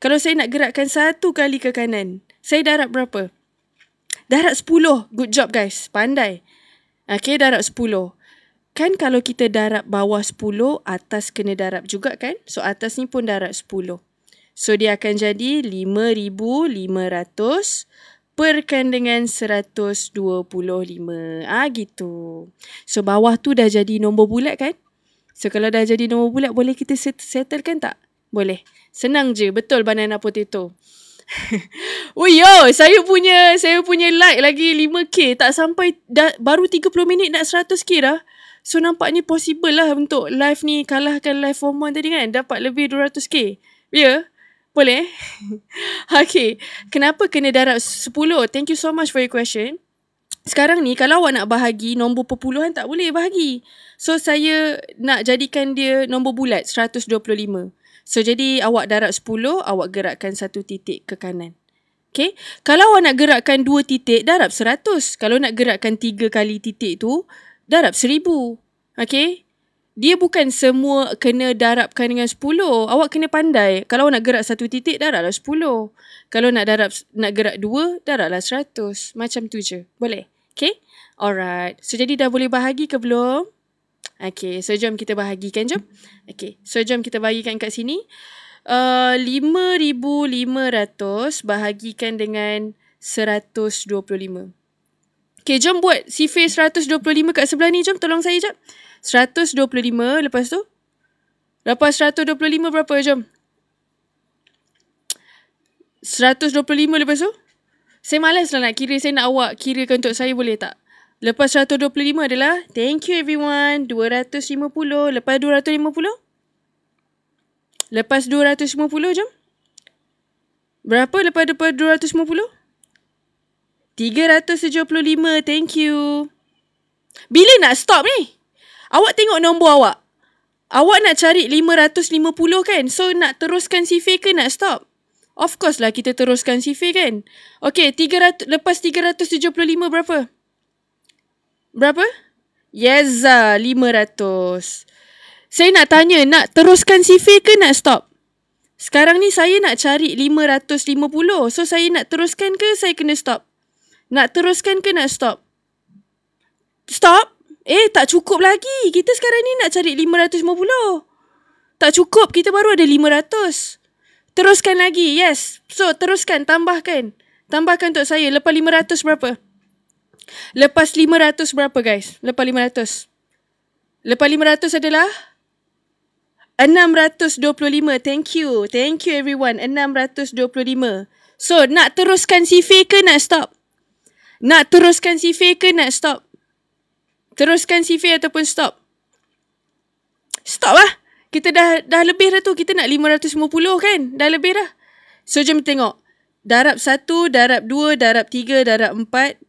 Kalau saya nak gerakkan 1 kali ke kanan, saya darab berapa? Darab 10. Good job guys. Pandai. Okay, darab 10. Kan kalau kita darab bawah 10, atas kena darab juga kan? So atas ni pun darab 10. So dia akan jadi 5,500 perkan dengan 125. Gitu. So bawah tu dah jadi nombor bulat kan? So kalau dah jadi nombor bulat, boleh kita settle kan tak? Boleh. Senang je. Betul banana potato. Saya punya like lagi 5k. Tak sampai, baru 30 minit nak 100k dah. So nampaknya possible lah untuk live ni kalahkan live form 1 tadi kan. Dapat lebih 200k. Ya? Boleh? Okay. Kenapa kena darab 10? Thank you so much for your question. Sekarang ni kalau awak nak bahagi nombor perpuluhan tak boleh bahagi. So saya nak jadikan dia nombor bulat 125. So jadi awak darab 10, awak gerakkan 1 titik ke kanan. Okay. Kalau awak nak gerakkan 2 titik, darab 100. Kalau nak gerakkan 3 kali titik tu, darab 1000. Okay. Dia bukan semua kena darabkan dengan 10. Awak kena pandai. Kalau nak gerak 1 titik, darablah 10. Kalau nak gerak 2, darablah 100. Macam tu je. Boleh? Okay? Alright. So, jadi dah boleh bahagi ke belum? Okay. So, jom kita bahagikan. Jom. Okay. So, jom kita bahagikan kat sini. 5,500 bahagikan dengan 125. Okay, jom buat sifir 125 kat sebelah ni. Jom, tolong saya jap. 125, lepas tu? Lepas 125 berapa? Jom. 125 lepas tu? Saya malas lah nak kira. Saya nak awak kirakan untuk saya, boleh tak? Lepas 125 adalah, thank you everyone, 250. Lepas 250? Lepas 250 jom. Berapa lepas 250? 375, thank you. Bila nak stop ni? Awak tengok nombor awak. Awak nak cari 550 kan? So nak teruskan sifir ke nak stop? Of course lah kita teruskan sifir kan? Okay, 300, lepas 375 berapa? Berapa? Yes, 500. Saya nak tanya, nak teruskan sifir ke nak stop? Sekarang ni saya nak cari 550. So saya nak teruskan ke saya kena stop? Nak teruskan ke nak stop? Stop? Tak cukup lagi. Kita sekarang ni nak cari 550. Tak cukup. Kita baru ada 500. Teruskan lagi. Yes. So, teruskan. Tambahkan. Tambahkan untuk saya. Lepas 500 berapa? Lepas 500 berapa guys? Lepas 500. Lepas 500 adalah 625. Thank you. Thank you everyone. 625. So, nak teruskan sifir ke nak stop? Nak teruskan sifir ke nak stop? Teruskan sifir ataupun stop? Stop lah. Kita dah lebih dah tu. Kita nak 550 kan? Dah lebih dah. So, jom tengok. Darab 1, darab 2, darab 3, darab 4.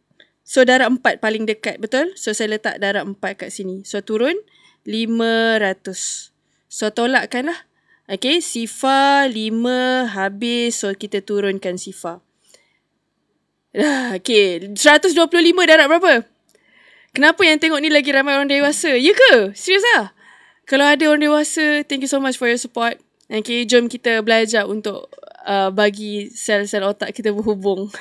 So, darab 4 paling dekat. Betul? So, saya letak darab 4 kat sini. So, turun 500. So, tolakkan lah. Okay. Sifar 5 habis. So, kita turunkan sifar. Okay. 125 darab berapa? Kenapa yang tengok ni lagi ramai orang dewasa? Ya ke? Serius lah? Kalau ada orang dewasa, thank you so much for your support. Okay, jom kita belajar untuk bagi sel-sel otak kita berhubung.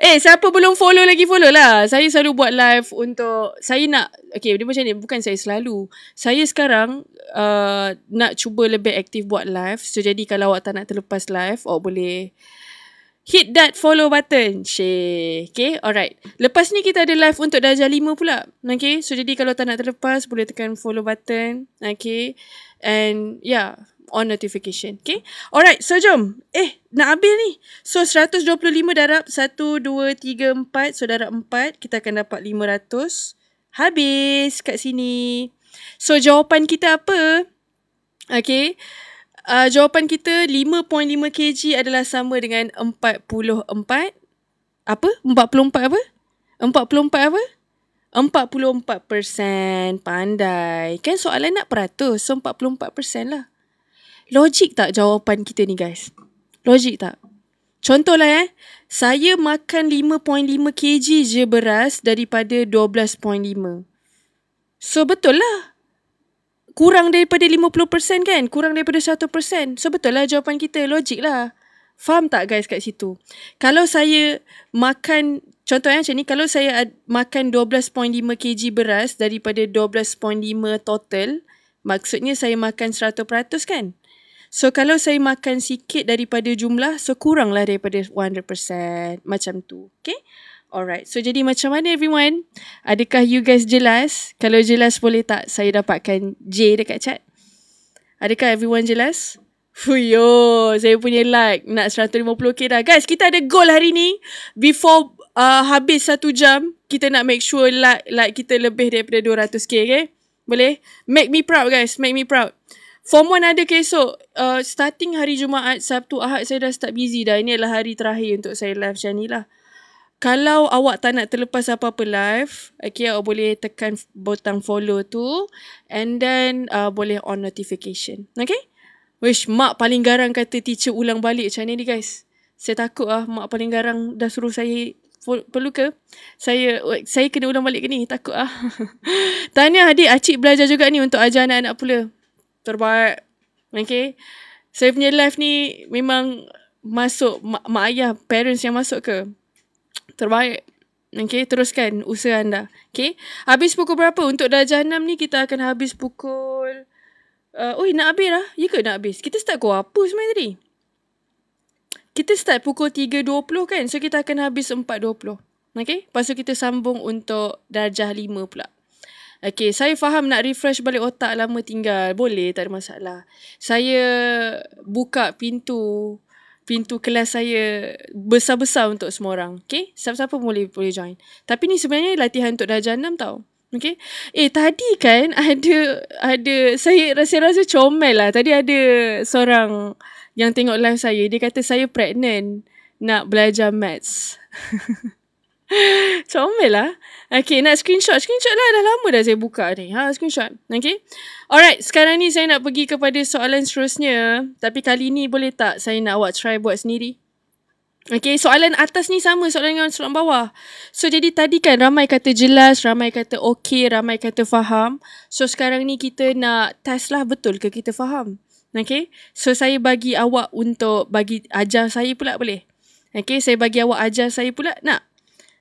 Siapa belum follow lagi, follow lah. Saya selalu buat live untuk, saya nak, okay, dia macam ni, bukan saya selalu. Saya sekarang nak cuba lebih aktif buat live. So, jadi kalau awak tak nak terlepas live, awak boleh hit that follow button. Okay, alright. Lepas ni kita ada live untuk darjah 5 pula. Okay, so jadi kalau tak nak terlepas, boleh tekan follow button. Okay, and yeah, on notification. Okay, alright, so jom. Nak habis ni. So 125 darab 1, 2, 3, 4. So darab 4, kita akan dapat 500. Habis kat sini. So jawapan kita apa? Okay, jawapan kita 5.5 kg adalah sama dengan 44. Apa? 44 apa? 44 apa? 44%. Pandai. Kan soalan nak peratus. So 44% lah. Logik tak jawapan kita ni guys? Logik tak? Contohlah saya makan 5.5 kg je beras daripada 12.5. So betul lah. Kurang daripada 50% kan? Kurang daripada 1%. So betul lah jawapan kita. Logik lah. Faham tak guys kat situ? Kalau saya makan, contohnya macam ni, kalau saya makan 12.5 kg beras daripada 12.5 total, maksudnya saya makan 100% kan? So kalau saya makan sikit daripada jumlah, so kurang lah daripada 100%. Macam tu. Okay? Alright, so jadi macam mana everyone? Adakah you guys jelas? Kalau jelas boleh tak saya dapatkan J dekat chat? Adakah everyone jelas? Fuyo, saya punya like nak 150k dah. Guys, kita ada goal hari ni. Before habis 1 jam, kita nak make sure like kita lebih daripada 200k, okay? Boleh? Make me proud guys, make me proud. Form 1 ada ke esok? Starting hari Jumaat, Sabtu, Ahad saya dah start busy dah. Ini adalah hari terakhir untuk saya live macam ni lah. Kalau awak tak nak terlepas apa-apa live, okay, awak boleh tekan butang follow tu. And then, boleh on notification. Okay? Wish, mak paling garang kata teacher ulang balik macam ni guys. Saya takut mak paling garang dah suruh saya, perlu ke? Saya kena ulang balik ke ni? Takut Tahniah adik, acik belajar juga ni untuk ajar anak-anak pula. Terbaik. Okay? Saya punya live ni memang masuk, mak ayah, parents yang masuk ke? Terbaik. Okay, teruskan usaha anda. Okay, habis pukul berapa? Untuk darjah 6 ni kita akan habis pukul... nak habis lah. Ya ke nak habis? Kita start pukul apa sebenarnya tadi? Kita start pukul 3.20 kan? So kita akan habis 4.20. Okay, lepas tu kita sambung untuk darjah 5 pula. Okay, saya faham nak refresh balik otak lama tinggal. Boleh, tak ada masalah. Saya buka pintu pintu kelas saya besar-besar untuk semua orang. Okay? Siapa-siapa boleh join. Tapi ni sebenarnya latihan untuk darjah 6 tau. Okay? Tadi kan ada saya rasa comel lah. Tadi ada seorang yang tengok live saya. Dia kata saya pregnant nak belajar maths. Comel lah. Okay, nak screenshot. Screenshot lah, dah lama dah saya buka ni. Screenshot. Okay. Alright, sekarang ni saya nak pergi kepada soalan seterusnya. Tapi kali ni boleh tak saya nak awak try buat sendiri? Okay, soalan atas ni sama soalan dengan soalan bawah. So, jadi tadi kan ramai kata jelas, ramai kata okay, ramai kata faham. So, sekarang ni kita nak test lah betul ke kita faham. Okay. So, saya bagi awak untuk ajar saya pula boleh? Okay, saya bagi awak ajar saya pula nak?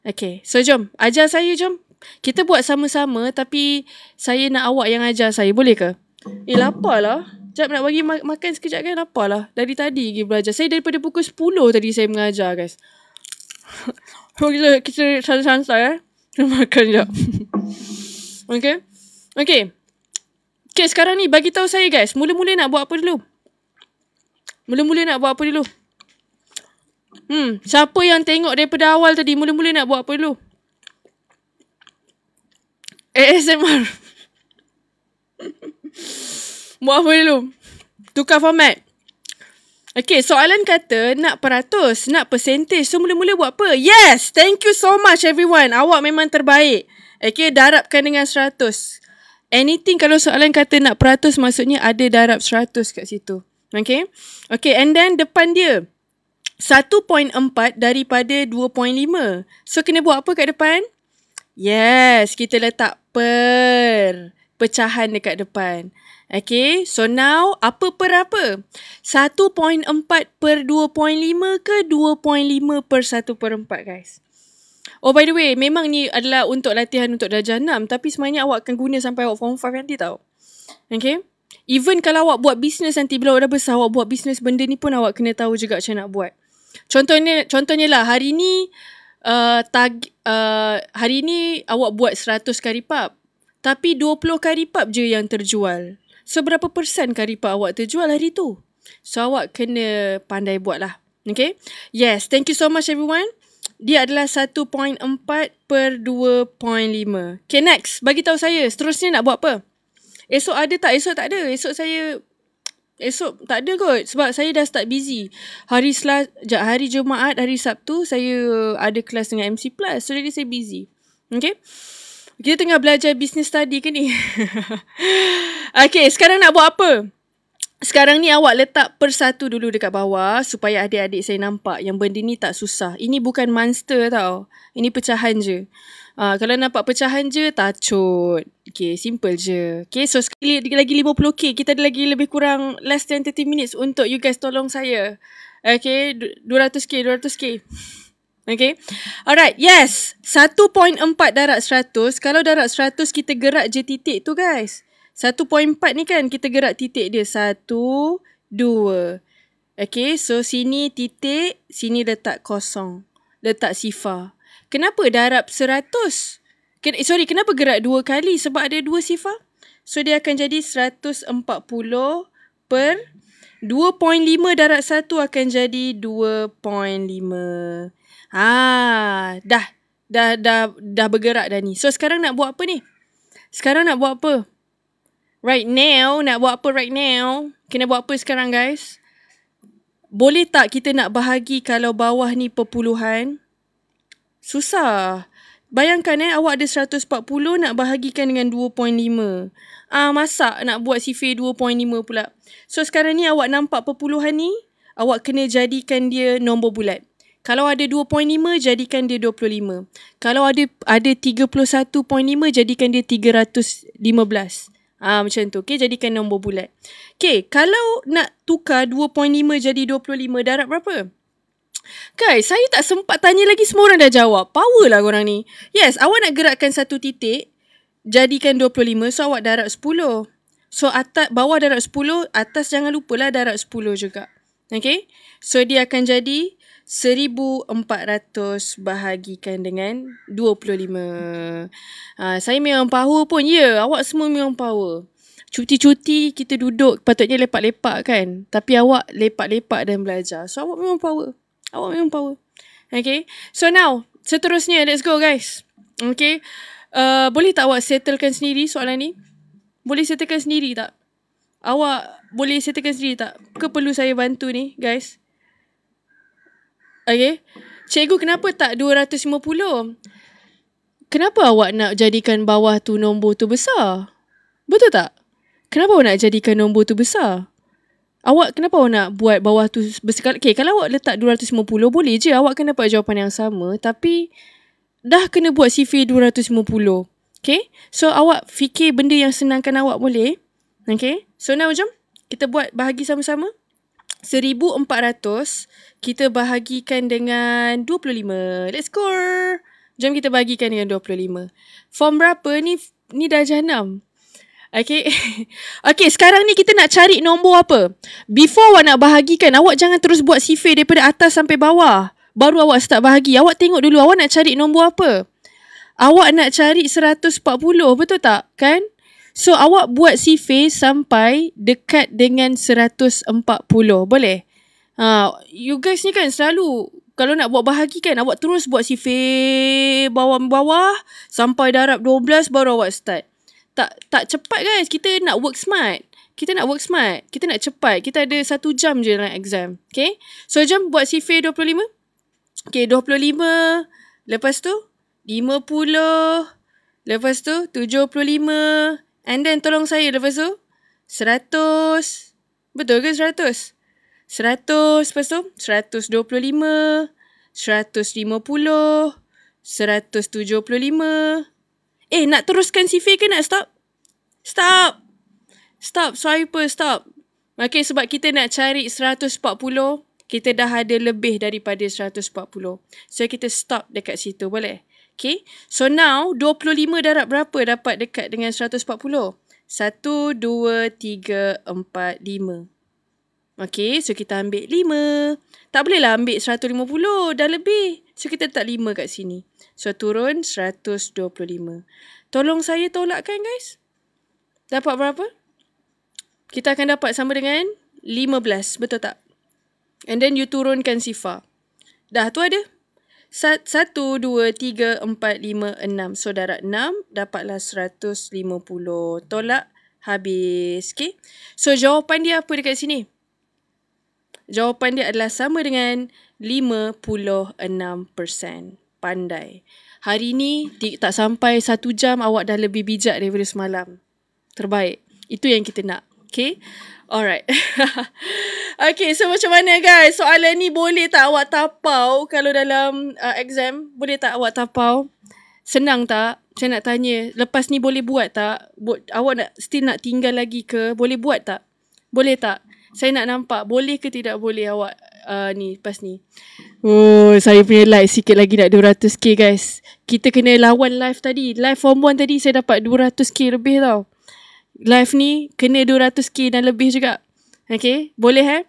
Okay, so jom. Ajar saya, jom. Kita buat sama-sama tapi saya nak awak yang ajar saya. Boleh ke? Lapar lah. Sekejap nak bagi makan sekejap kan? Lapar lah. Dari tadi pergi belajar. Saya daripada pukul 10 tadi saya mengajar, guys. So, kita santai-santai makan sekejap. Okay. Okay. Okay, sekarang ni bagi tahu saya, guys. Mula-mula nak buat apa dulu? Siapa yang tengok daripada awal tadi, mula-mula nak buat apa dulu? ASMR. Buat apa dulu? Tukar format. Okay, soalan kata nak peratus, nak percentage. So, mula-mula buat apa? Yes! Thank you so much everyone. Awak memang terbaik. Okay, darabkan dengan 100. Anything kalau soalan kata nak peratus, maksudnya ada darab 100 kat situ. Okay? Okay, and then depan dia 1.4 daripada 2.5. So, kena buat apa kat depan? Yes, kita letak pecahan dekat depan. Okay, so now apa per apa? 1.4 per 2.5 ke 2.5 per 1/4, guys? Oh, by the way, memang ni adalah untuk latihan untuk darjah 6. Tapi sebenarnya awak akan guna sampai awak form 5 nanti tau. Okay? Even kalau awak buat bisnes nanti, bila awak dah besar, awak buat bisnes, benda ni pun awak kena tahu juga macam nak buat. Contohnya lah, hari ni hari ni awak buat 100 karipap. Tapi 20 karipap je yang terjual. So, berapa persen karipap awak terjual hari tu? So, awak kena pandai buat lah. Okay? Yes, thank you so much everyone. Dia adalah 1.4 per 2.5. Okay, next. Bagi tahu saya, seterusnya nak buat apa? Esok ada tak? Esok tak ada. Esok tak ada kot. Sebab saya dah start busy. Hari Jumaat, hari Sabtu, saya ada kelas dengan MC Plus. So, jadi saya busy. Okay? Kita tengah belajar business study ke ni? Okay, sekarang nak buat apa? Sekarang ni awak letak per 1 dulu dekat bawah supaya adik-adik saya nampak yang benda ni tak susah. Ini bukan monster tau. Ini pecahan je. Kalau nampak pecahan je, tacut. Okay, simple je. Okay, so sekali lagi 50k. Kita ada lagi lebih kurang less than 30 minutes untuk you guys tolong saya. Okay, 200k. Okay. Alright, yes. 1.4 darab 100. Kalau darab 100, kita gerak je titik tu, guys. 1.4 ni kan kita gerak titik dia. 1, 2. Okay, so sini titik, sini letak kosong. Letak sifar. Kenapa darab 100? Kenapa gerak 2 kali? Sebab ada 2 sifar. So, dia akan jadi 140 per 2.5 darab 1 akan jadi 2.5. Dah bergerak dah ni. So, sekarang nak buat apa ni? Nak buat apa right now? Kena buat apa sekarang, guys? Boleh tak kita nak bahagi kalau bawah ni perpuluhan? Susah. Bayangkan awak ada 140 nak bahagikan dengan 2.5. Masak nak buat sifir 2.5 pula. So, sekarang ni awak nampak perpuluhan ni, awak kena jadikan dia nombor bulat. Kalau ada 2.5, jadikan dia 25. Kalau ada 31.5, jadikan dia 315. Macam tu. Okay, jadikan nombor bulat. Okay, kalau nak tukar 2.5 jadi 25, darab berapa? Guys, saya tak sempat tanya lagi, semua orang dah jawab. Power lah korang ni. Yes, awak nak gerakkan satu titik, jadikan 25, so awak darab 10. So, bawah darab 10, atas jangan lupalah darab 10 juga. Okay, so dia akan jadi 1400 bahagikan dengan 25. Saya memang power pun. Ya, awak semua memang power. Cuti-cuti kita duduk, patutnya lepak-lepak kan. Tapi awak lepak-lepak dan belajar. So awak memang power. Okay. So now, seterusnya, let's go guys. Okay. Boleh tak awak settlekan sendiri soalan ni? Boleh settlekan sendiri tak? Awak boleh settlekan sendiri tak? Ke perlu saya bantu ni guys? Okay. Cikgu, kenapa tak 250? Kenapa awak nak jadikan bawah tu nombor tu besar? Betul tak? Kenapa awak nak jadikan nombor tu besar? Kenapa awak nak buat bawah tu besar? Okay, kalau awak letak 250, boleh je awak kena dapat jawapan yang sama. Tapi dah kena buat CV 250. Okay? So awak fikir benda yang senangkan awak, boleh? Okay? So now jom kita buat bahagi sama-sama. 1,400 kita bahagikan dengan 25. Let's go. Jom kita bahagikan dengan 25. Form berapa ni? Ni darjah 6. Okay. Okay, sekarang ni kita nak cari nombor apa? Before awak nak bahagikan, awak jangan terus buat CV daripada atas sampai bawah. Baru awak start bahagi. Awak tengok dulu awak nak cari nombor apa. Awak nak cari 140, betul tak? Kan? So, awak buat CV sampai dekat dengan 140. Boleh? You guys ni kan selalu, kalau nak buat bahagi kan, awak terus buat CV bawah-bawah sampai darab 12 baru awak start. Tak cepat guys. Kita nak work smart. Kita nak cepat. Kita ada 1 jam je dalam exam. Okay? So, jom buat CV 25. Okay, 25. Lepas tu, 50. Lepas tu, 75. And then, tolong saya lepas tu, 100. Betul ke 100? 100. Lepas tu, 125. 150. 175. Nak teruskan CV ke nak stop? Stop. Swiper, stop. Okay, sebab kita nak cari 140, kita dah ada lebih daripada 140. So, kita stop dekat situ, boleh? Okay. So, now, 25 darab berapa dapat dekat dengan 140? 1, 2, 3, 4, 5. Okay, so kita ambil 5. Tak bolehlah ambil 150, dah lebih. So, kita letak 5 kat sini. So, turun 125. Tolong saya tolakkan, guys. Dapat berapa? Kita akan dapat sama dengan 15. Betul tak? And then, you turunkan sifar. Dah, tu ada. 1, 2, 3, 4, 5, 6. So, darab 6. Dapatlah 150. Tolak. Habis. Okay. So, jawapan dia apa dekat sini? Jawapan dia adalah sama dengan 56%. Pandai. Hari ni tak sampai 1 jam awak dah lebih bijak daripada semalam. Terbaik. Itu yang kita nak. Okay. Alright. Okay, so macam mana guys? Soalan ni boleh tak awak tapau kalau dalam exam? Boleh tak awak tapau? Senang tak? Saya nak tanya. Lepas ni boleh buat tak? Awak still nak tinggal lagi ke? Boleh buat tak? Boleh tak? Saya nak nampak. Boleh ke tidak boleh awak ni lepas ni? Oh, saya punya like sikit lagi nak 200k guys. Kita kena lawan live tadi. Live form 1 tadi saya dapat 200k lebih tau. Live ni kena 200k dan lebih juga. Okay, boleh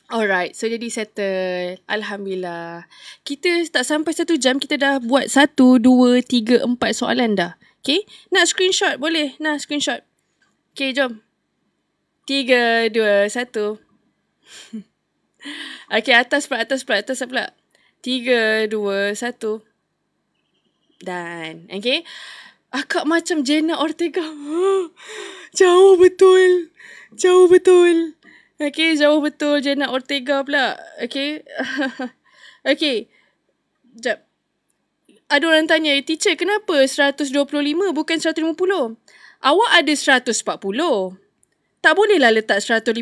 Alright, so jadi settle. Alhamdulillah. Kita tak sampai 1 jam, kita dah buat 1, 2, 3, 4 soalan dah. Okay, nak screenshot? Boleh? Nah, screenshot. Okay, jom. 3, 2, 1. Okay, atas pula. 3, 2, 1. Dan, okay. Akak macam Jenna Ortega. Jauh betul. Okay, jauh betul Jenna Ortega pula. Okay. Okay. Sekejap. Ada orang tanya, teacher kenapa 125 bukan 150? Awak ada 140. Tak bolehlah letak 150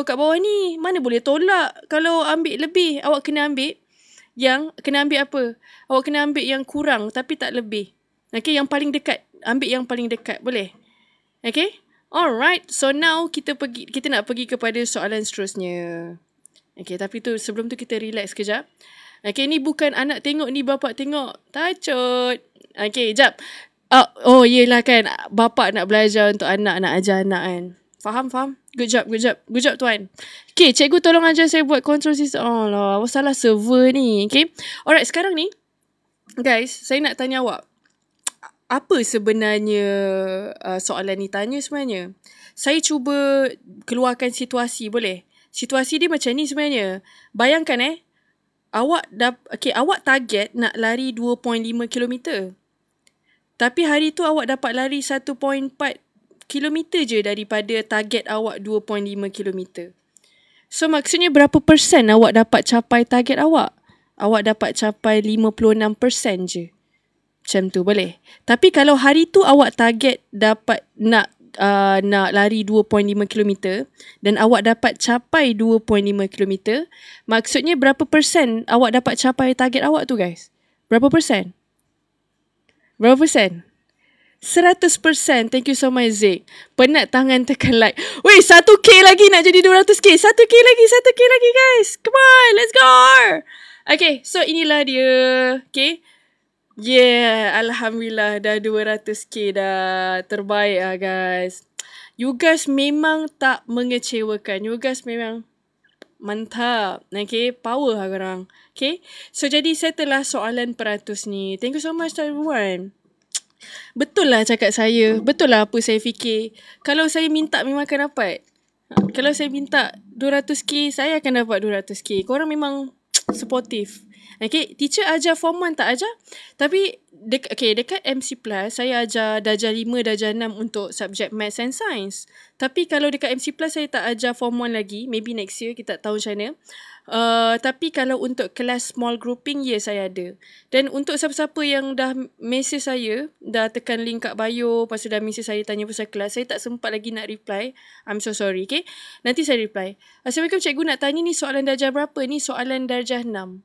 kat bawah ni. Mana boleh tolak kalau ambil lebih. Awak kena ambil apa? Awak kena ambil yang kurang tapi tak lebih. Okay, yang paling dekat. Ambil yang paling dekat. Boleh? Okay? Alright. So now kita nak pergi kepada soalan seterusnya. Okay, tapi sebelum tu kita relax sekejap. Okay, ni bukan anak tengok, ni bapak tengok. Tacut. Okay, jap. Oh, yelah kan. Bapak nak belajar untuk anak, nak ajar anak kan. Faham? Good job tuan. Okay, cikgu tolong ajar saya buat control system. Oh lah, awak salah server ni. Okay. Alright, sekarang ni, guys, saya nak tanya awak. Apa sebenarnya soalan ni tanya sebenarnya? Saya cuba keluarkan situasi, boleh? Situasi dia macam ni sebenarnya. Bayangkan awak target nak lari 2.5 kilometer. Tapi hari tu awak dapat lari 1.4 kilometer je daripada target awak 2.5 kilometer. So maksudnya berapa persen awak dapat capai target awak? Awak dapat capai 56% je. Macam tu boleh. Tapi kalau hari tu awak target dapat nak lari 2.5 km dan awak dapat capai 2.5 km, maksudnya berapa persen awak dapat capai target awak tu guys? Berapa persen? Berapa persen? 100%. Thank you so much Zik. Penat tangan tekan like. Weh, 1k lagi nak jadi 200k. 1k lagi guys. Come on, let's go. Okay, so inilah dia. Okay. Yeah, Alhamdulillah dah 200k dah. Terbaik lah guys. You guys memang tak mengecewakan. You guys memang mantap. Okay, power lah korang. Okay, so jadi settle lah soalan peratus ni. Thank you so much to everyone. Betul lah cakap saya. Betul lah apa saya fikir. Kalau saya minta memang akan dapat. Kalau saya minta 200k, saya akan dapat 200k. Korang memang supportive. Okay, teacher ajar form 1 tak ajar. Tapi dekat MC Plus saya ajar darjah 5, darjah 6 untuk subjek Maths and Science. Tapi kalau dekat MC Plus saya tak ajar form 1 lagi. Maybe next year, kita tak tahu macam mana. Tapi kalau untuk kelas small grouping, saya ada. Dan untuk siapa-siapa yang dah message saya, dah tekan link kat bio, lepas tu dah message saya tanya pasal kelas, saya tak sempat lagi nak reply. I'm so sorry, okay? Nanti saya reply. Assalamualaikum cikgu, nak tanya ni soalan darjah berapa? Ni soalan darjah 6.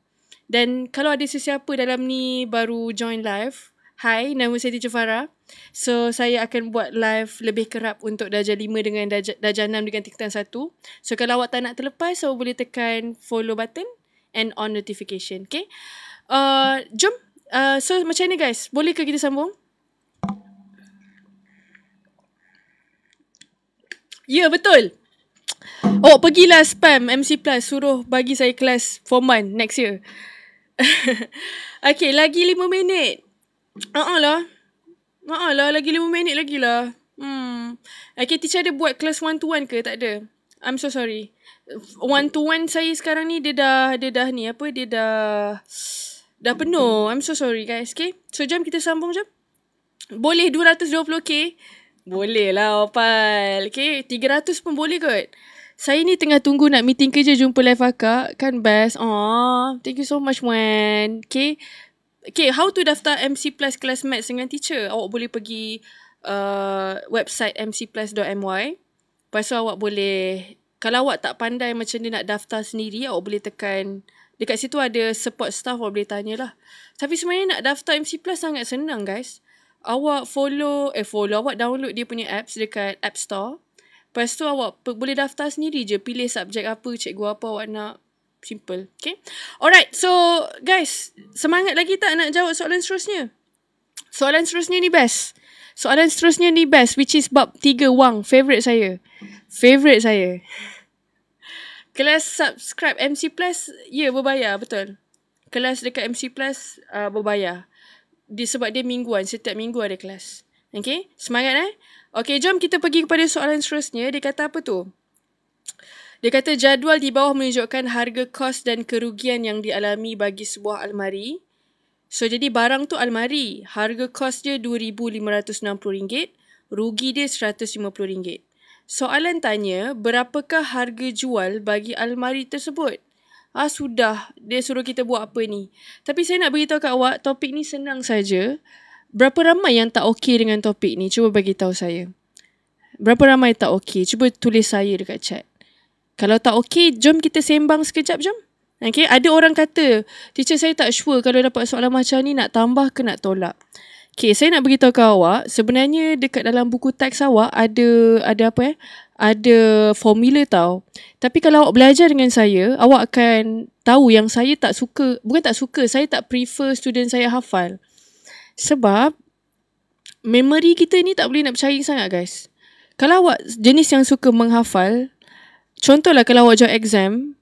Dan kalau ada sesiapa dalam ni baru join live, hi, nama saya Teacher Farah. So, saya akan buat live lebih kerap untuk darjah 5 dengan darjah 6 dengan tingkatan 1. So, kalau awak tak nak terlepas, so boleh tekan follow button and on notification. Okay? Jom. So, macam ni guys. Boleh ke kita sambung? Ya, betul. Pergilah spam MC Plus. Suruh bagi saya kelas form 1 next year. Okay, lagi 5 minit. Lagi 5 minit lagi lah. Okay, teacher ada buat kelas 1-to-1 ke? Tak ada. I'm so sorry. 1-to-1 saya sekarang ni dia dah penuh. I'm so sorry guys. Okay, so jom kita sambung jom. Boleh 220k? Boleh lah Opal. Okay, 300 pun boleh kot. Saya ni tengah tunggu nak meeting kerja jumpa live akak. Kan best. Thank you so much Wan. Okay, how to daftar MC Plus kelas Maths dengan teacher? Awak boleh pergi website mcplus.my. Lepas tu awak boleh, kalau awak tak pandai macam dia nak daftar sendiri, awak boleh tekan, dekat situ ada support staff, awak boleh tanyalah. Tapi sebenarnya nak daftar MC Plus sangat senang guys. Awak awak download dia punya apps dekat App Store. Lepas tu awak boleh daftar sendiri je. Pilih subjek apa, cikgu apa awak nak. Simple. Okay. Alright. So guys, semangat lagi tak nak jawab soalan seterusnya? Soalan seterusnya ni best. Which is bab 3 wang. Favorite saya. Kelas subscribe MC Plus, berbayar. Betul. Kelas dekat MC Plus berbayar. Sebab dia mingguan. Setiap minggu ada kelas. Okay. Semangat Okay, jom kita pergi kepada soalan seterusnya. Dia kata apa tu? Dia kata jadual di bawah menunjukkan harga kos dan kerugian yang dialami bagi sebuah almari. So, jadi barang tu almari. Harga kos dia RM2,560. Rugi dia RM150. Soalan tanya, berapakah harga jual bagi almari tersebut? Sudah. Dia suruh kita buat apa ni? Tapi saya nak beritahu kat awak, topik ni senang saja. Berapa ramai yang tak okey dengan topik ni? Cuba bagi tahu saya. Berapa ramai tak okey? Cuba tulis saya dekat chat. Kalau tak okey, jom kita sembang sekejap, jom. Okay, ada orang kata, teacher saya tak sure kalau dapat soalan macam ni nak tambah ke nak tolak. Okay, saya nak beritahu ke awak, sebenarnya dekat dalam buku teks awak ada formula tau. Tapi kalau awak belajar dengan saya, awak akan tahu yang saya tak suka, saya tak prefer student saya hafal. Sebab memory kita ni tak boleh nak percaya sangat guys. Kalau awak jenis yang suka menghafal, contohlah kalau awak jawab exam,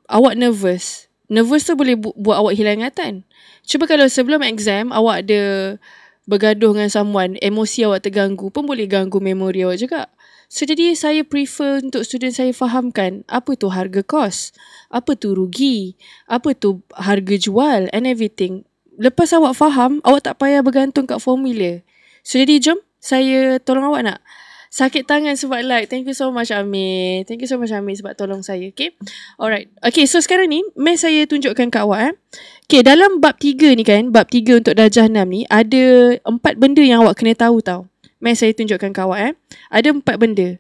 awak nervous. Nervous tu boleh buat awak hilang ingatan. Cuba kalau sebelum exam awak ada bergaduh dengan someone, emosi awak terganggu pun boleh ganggu memori awak juga. So jadi saya prefer untuk student saya fahamkan apa tu harga kos, apa tu rugi, apa tu harga jual and everything. Lepas awak faham, awak tak payah bergantung kat formula. So jadi jom saya tolong awak nak sakit tangan sebab like. Thank you so much Amir. Thank you so much Amir sebab tolong saya. Okay. Alright. Okay, so sekarang ni math saya tunjukkan kat awak. Okay, dalam bab 3 ni kan, bab 3 untuk darjah 6 ni ada 4 benda yang awak kena tahu tau. Math saya tunjukkan kat awak Ada 4 benda.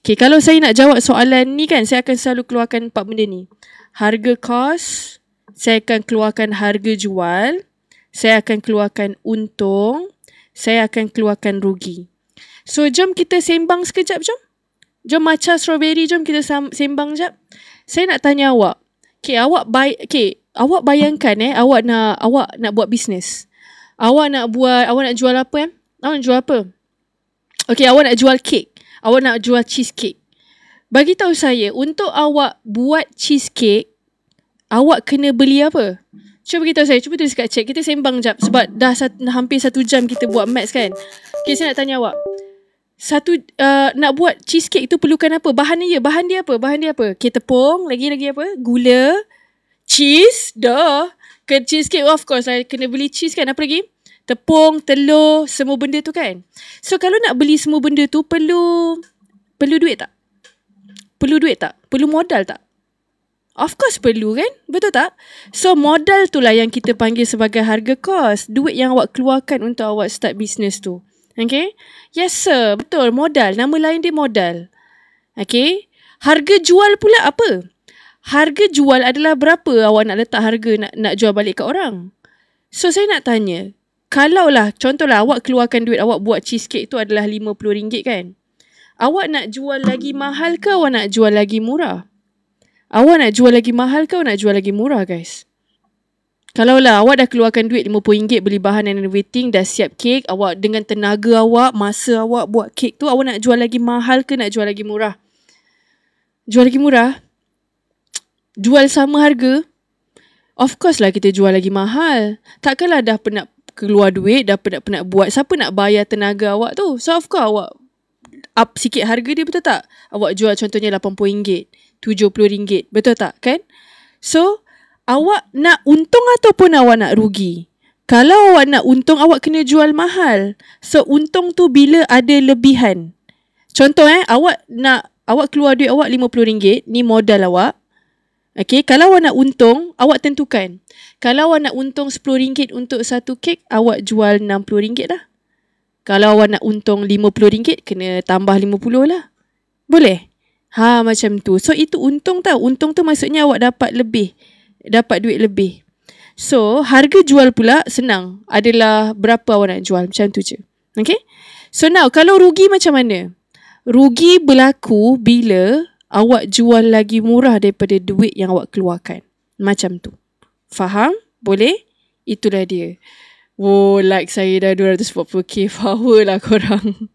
Okay, kalau saya nak jawab soalan ni kan, saya akan selalu keluarkan 4 benda ni. Harga kos, saya akan keluarkan harga jual, saya akan keluarkan untung, saya akan keluarkan rugi. So, jom kita sembang sekejap, jom. Jom matcha strawberry, jom kita sembang sekejap. Saya nak tanya awak. Okay, awak bayangkan awak nak buat bisnes. Awak nak jual apa Awak nak jual apa? Okay, awak nak jual kek. Awak nak jual cheesecake. Bagi tahu saya, untuk awak buat cheesecake, awak kena beli apa? Cuba beritahu saya. Cuba tulis kat chat. Kita sembang jap. Sebab dah hampir 1 jam kita buat maths kan. Okay, saya nak tanya awak. Nak buat cheesecake tu perlukan apa? Bahan dia apa? Okay, tepung. Lagi apa? Gula. Cheese. Dah. Ke cheesecake of course lah. Kena beli cheese kan. Apa lagi? Tepung, telur, semua benda tu kan. So kalau nak beli semua benda tu perlu duit tak? Perlu modal tak? Of course perlu kan? Betul tak? So modal tu lah yang kita panggil sebagai harga kos. Duit yang awak keluarkan untuk awak start business tu. Okay? Yes sir, betul, modal. Nama lain dia modal. Okay? Harga jual pula apa? Harga jual adalah berapa awak nak letak harga nak jual balik ke orang. So saya nak tanya, kalaulah contohlah awak keluarkan duit awak buat cheesecake tu adalah RM50 kan. Awak nak jual lagi mahal ke awak nak jual lagi murah? Awak nak jual lagi mahal ke awak nak jual lagi murah guys? Kalaulah awak dah keluarkan duit RM50 beli bahan and everything, dah siap kek, awak dengan tenaga awak, masa awak buat kek tu, awak nak jual lagi mahal ke nak jual lagi murah? Jual lagi murah? Jual sama harga? Of course lah kita jual lagi mahal. Takkanlah dah penat keluar duit, dah penat buat, siapa nak bayar tenaga awak tu? So of course awak up sikit harga dia, betul tak? Awak jual contohnya RM80, RM70, betul tak kan? So awak nak untung ataupun awak nak rugi? Kalau awak nak untung, awak kena jual mahal. So untung tu bila ada lebihan. Contoh awak keluar duit awak RM50, ni modal awak. Okay, kalau awak nak untung, awak tentukan. Kalau awak nak untung RM10 untuk satu kek, awak jual RM60 lah. Kalau awak nak untung RM50, kena tambah RM50 lah. Boleh? Macam tu. So, itu untung tau. Untung tu maksudnya awak dapat lebih. Dapat duit lebih. So, harga jual pula senang. Adalah berapa awak nak jual. Macam tu je. Okay? So, now, kalau rugi macam mana? Rugi berlaku bila awak jual lagi murah daripada duit yang awak keluarkan. Macam tu. Faham? Boleh? Itulah dia. Oh, like saya dah 240k. Power lah korang.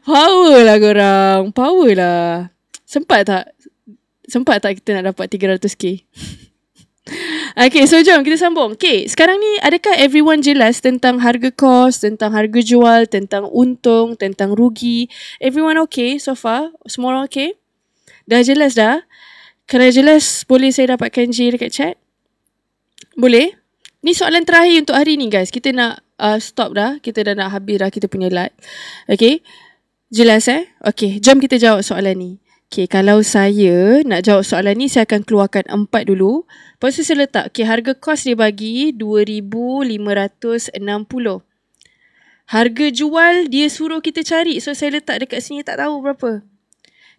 Power lah. Sempat tak kita nak dapat 300k? Okay, so jom kita sambung. Okay, sekarang ni adakah everyone jelas tentang harga kos, tentang harga jual, tentang untung, tentang rugi? Everyone okay so far? Semua orang okay? Dah jelas dah? Kalau jelas, boleh saya dapatkan J dekat chat? Boleh? Ni soalan terakhir untuk hari ni guys. Kita nak stop dah. Kita dah nak habis dah kita punya live. Okay? Jelas Okay, jom kita jawab soalan ni. Okay, kalau saya nak jawab soalan ni, saya akan keluarkan 4 dulu. Lepas tu saya letak, okay, harga kos dia bagi RM2,560. Harga jual dia suruh kita cari. So, saya letak dekat sini tak tahu berapa.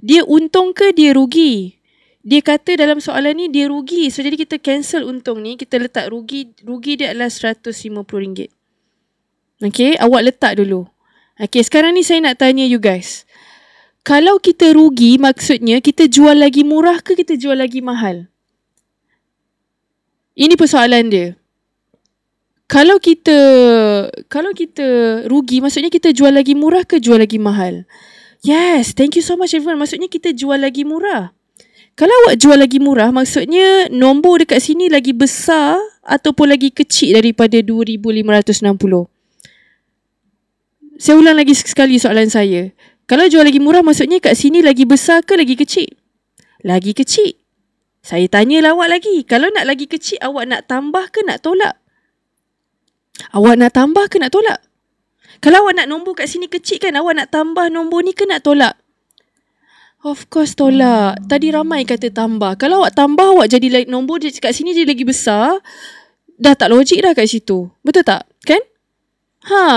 Dia untung ke dia rugi? Dia kata dalam soalan ni dia rugi. So, jadi kita cancel untung ni. Kita letak rugi. Rugi dia adalah RM150. Okay, awak letak dulu. Okay, sekarang ni saya nak tanya you guys. Kalau kita rugi, maksudnya kita jual lagi murah ke kita jual lagi mahal? Ini persoalan dia. Kalau kita rugi, maksudnya kita jual lagi murah ke jual lagi mahal? Yes, thank you so much everyone. Maksudnya kita jual lagi murah. Kalau awak jual lagi murah, maksudnya nombor dekat sini lagi besar ataupun lagi kecil daripada 2,560. Saya ulang lagi sekali soalan saya. Kalau jual lagi murah maksudnya kat sini lagi besar ke lagi kecil? Lagi kecil. Saya tanyalah awak lagi. Kalau nak lagi kecil, awak nak tambah ke nak tolak? Awak nak tambah ke nak tolak? Kalau awak nak nombor kat sini kecil kan, awak nak tambah nombor ni ke nak tolak? Of course tolak. Tadi ramai kata tambah. Kalau awak tambah, awak jadi nombor kat sini jadi lagi besar. Dah tak logik dah kat situ. Betul tak? Kan?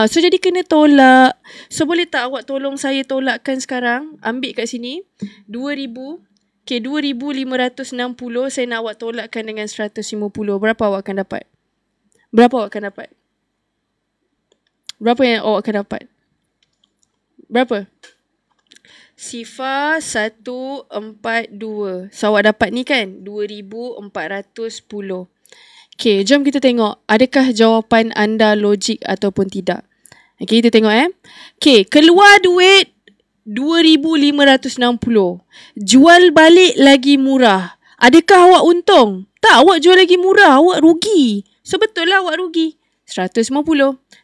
So jadi kena tolak. So boleh tak awak tolong saya tolakkan sekarang? Ambil kat sini 2,000. Okay, 2,560 saya nak awak tolakkan dengan 150. Berapa awak akan dapat? Berapa awak akan dapat? Berapa yang awak akan dapat? Berapa? Sifar 142. So awak dapat ni kan 2,410. Okay, jom kita tengok adakah jawapan anda logik ataupun tidak. Okay, kita tengok Okay, keluar duit 2,560. Jual balik lagi murah. Adakah awak untung? Tak, awak jual lagi murah, awak rugi. So betul lah awak rugi. 150.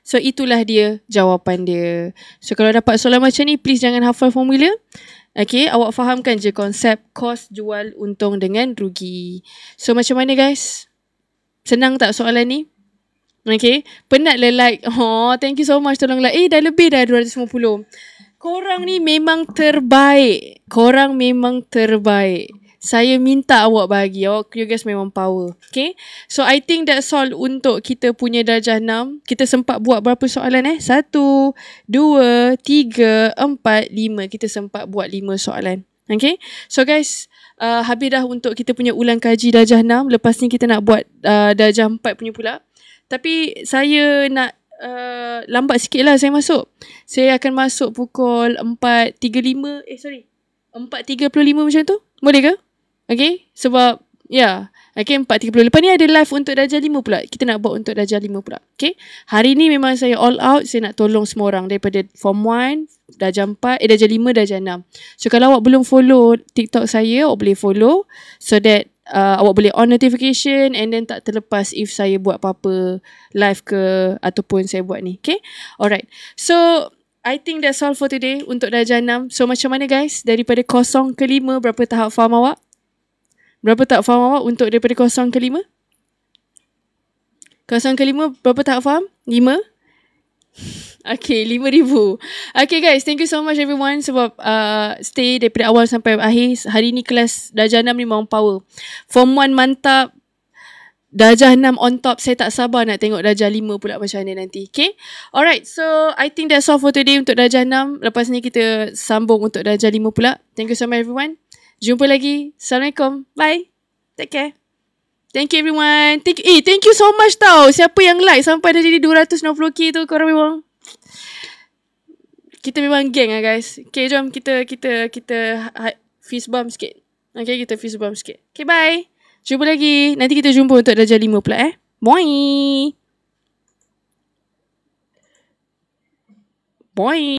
So itulah dia jawapan dia. So kalau dapat soalan macam ni, please jangan hafal formula. Okay, awak fahamkan je konsep kos jual untung dengan rugi. So macam mana guys? Senang tak soalan ni? Okay, penat le like. Thank you so much, tolong like. Dah lebih dah 250. Korang ni memang terbaik. Korang memang terbaik. Saya minta awak bagi. You guys memang power. Okay. So I think that's all untuk kita punya darjah 6. Kita sempat buat berapa soalan 1, 2, 3, 4, 5. Kita sempat buat 5 soalan. Okay. So guys, habis dah untuk kita punya ulang kaji darjah 6. Lepas ni kita nak buat darjah 4 punya pula. Tapi saya nak lambat sikit lah saya masuk. Saya akan masuk pukul 4.35. 4.35 macam tu. Boleh ke? Okay. Sebab okay, 4.30. Lepas ni ada live untuk darjah 5 pula. Kita nak buat untuk darjah 5 pula. Okay. Hari ni memang saya all out. Saya nak tolong semua orang daripada form 1, darjah 4, darjah 5, darjah 6. So kalau awak belum follow TikTok saya, awak boleh follow. So that awak boleh on notification and then tak terlepas if saya buat apa-apa live ke ataupun saya buat ni. Okay. Alright. So I think that's all for today untuk darjah 6. So macam mana guys? Daripada 0 ke 5, berapa tahap faham awak? Berapa tahap faham awak untuk daripada 0 ke 5? 0 ke 5, berapa tahap faham? 5? Okay, 5,000. Okay guys, thank you so much everyone sebab stay daripada awal sampai akhir. Hari ni kelas darjah 6 memang power. Form 1 mantap. Darjah 6 on top. Saya tak sabar nak tengok darjah 5 pula macam mana nanti. Okay. Alright. So, I think that's all for today untuk darjah 6. Lepas ni kita sambung untuk darjah 5 pula. Thank you so much everyone. Jumpa lagi. Assalamualaikum. Bye. Take care. Thank you everyone. Thank you so much tau. Siapa yang like sampai dah jadi 260k tu. Korang memang. Kita memang geng lah guys. Okay, jom kita fist bump sikit. Okay, kita fist bump sikit. Okay, bye. Jumpa lagi. Nanti kita jumpa untuk darjah 5 pula Bye. Bye.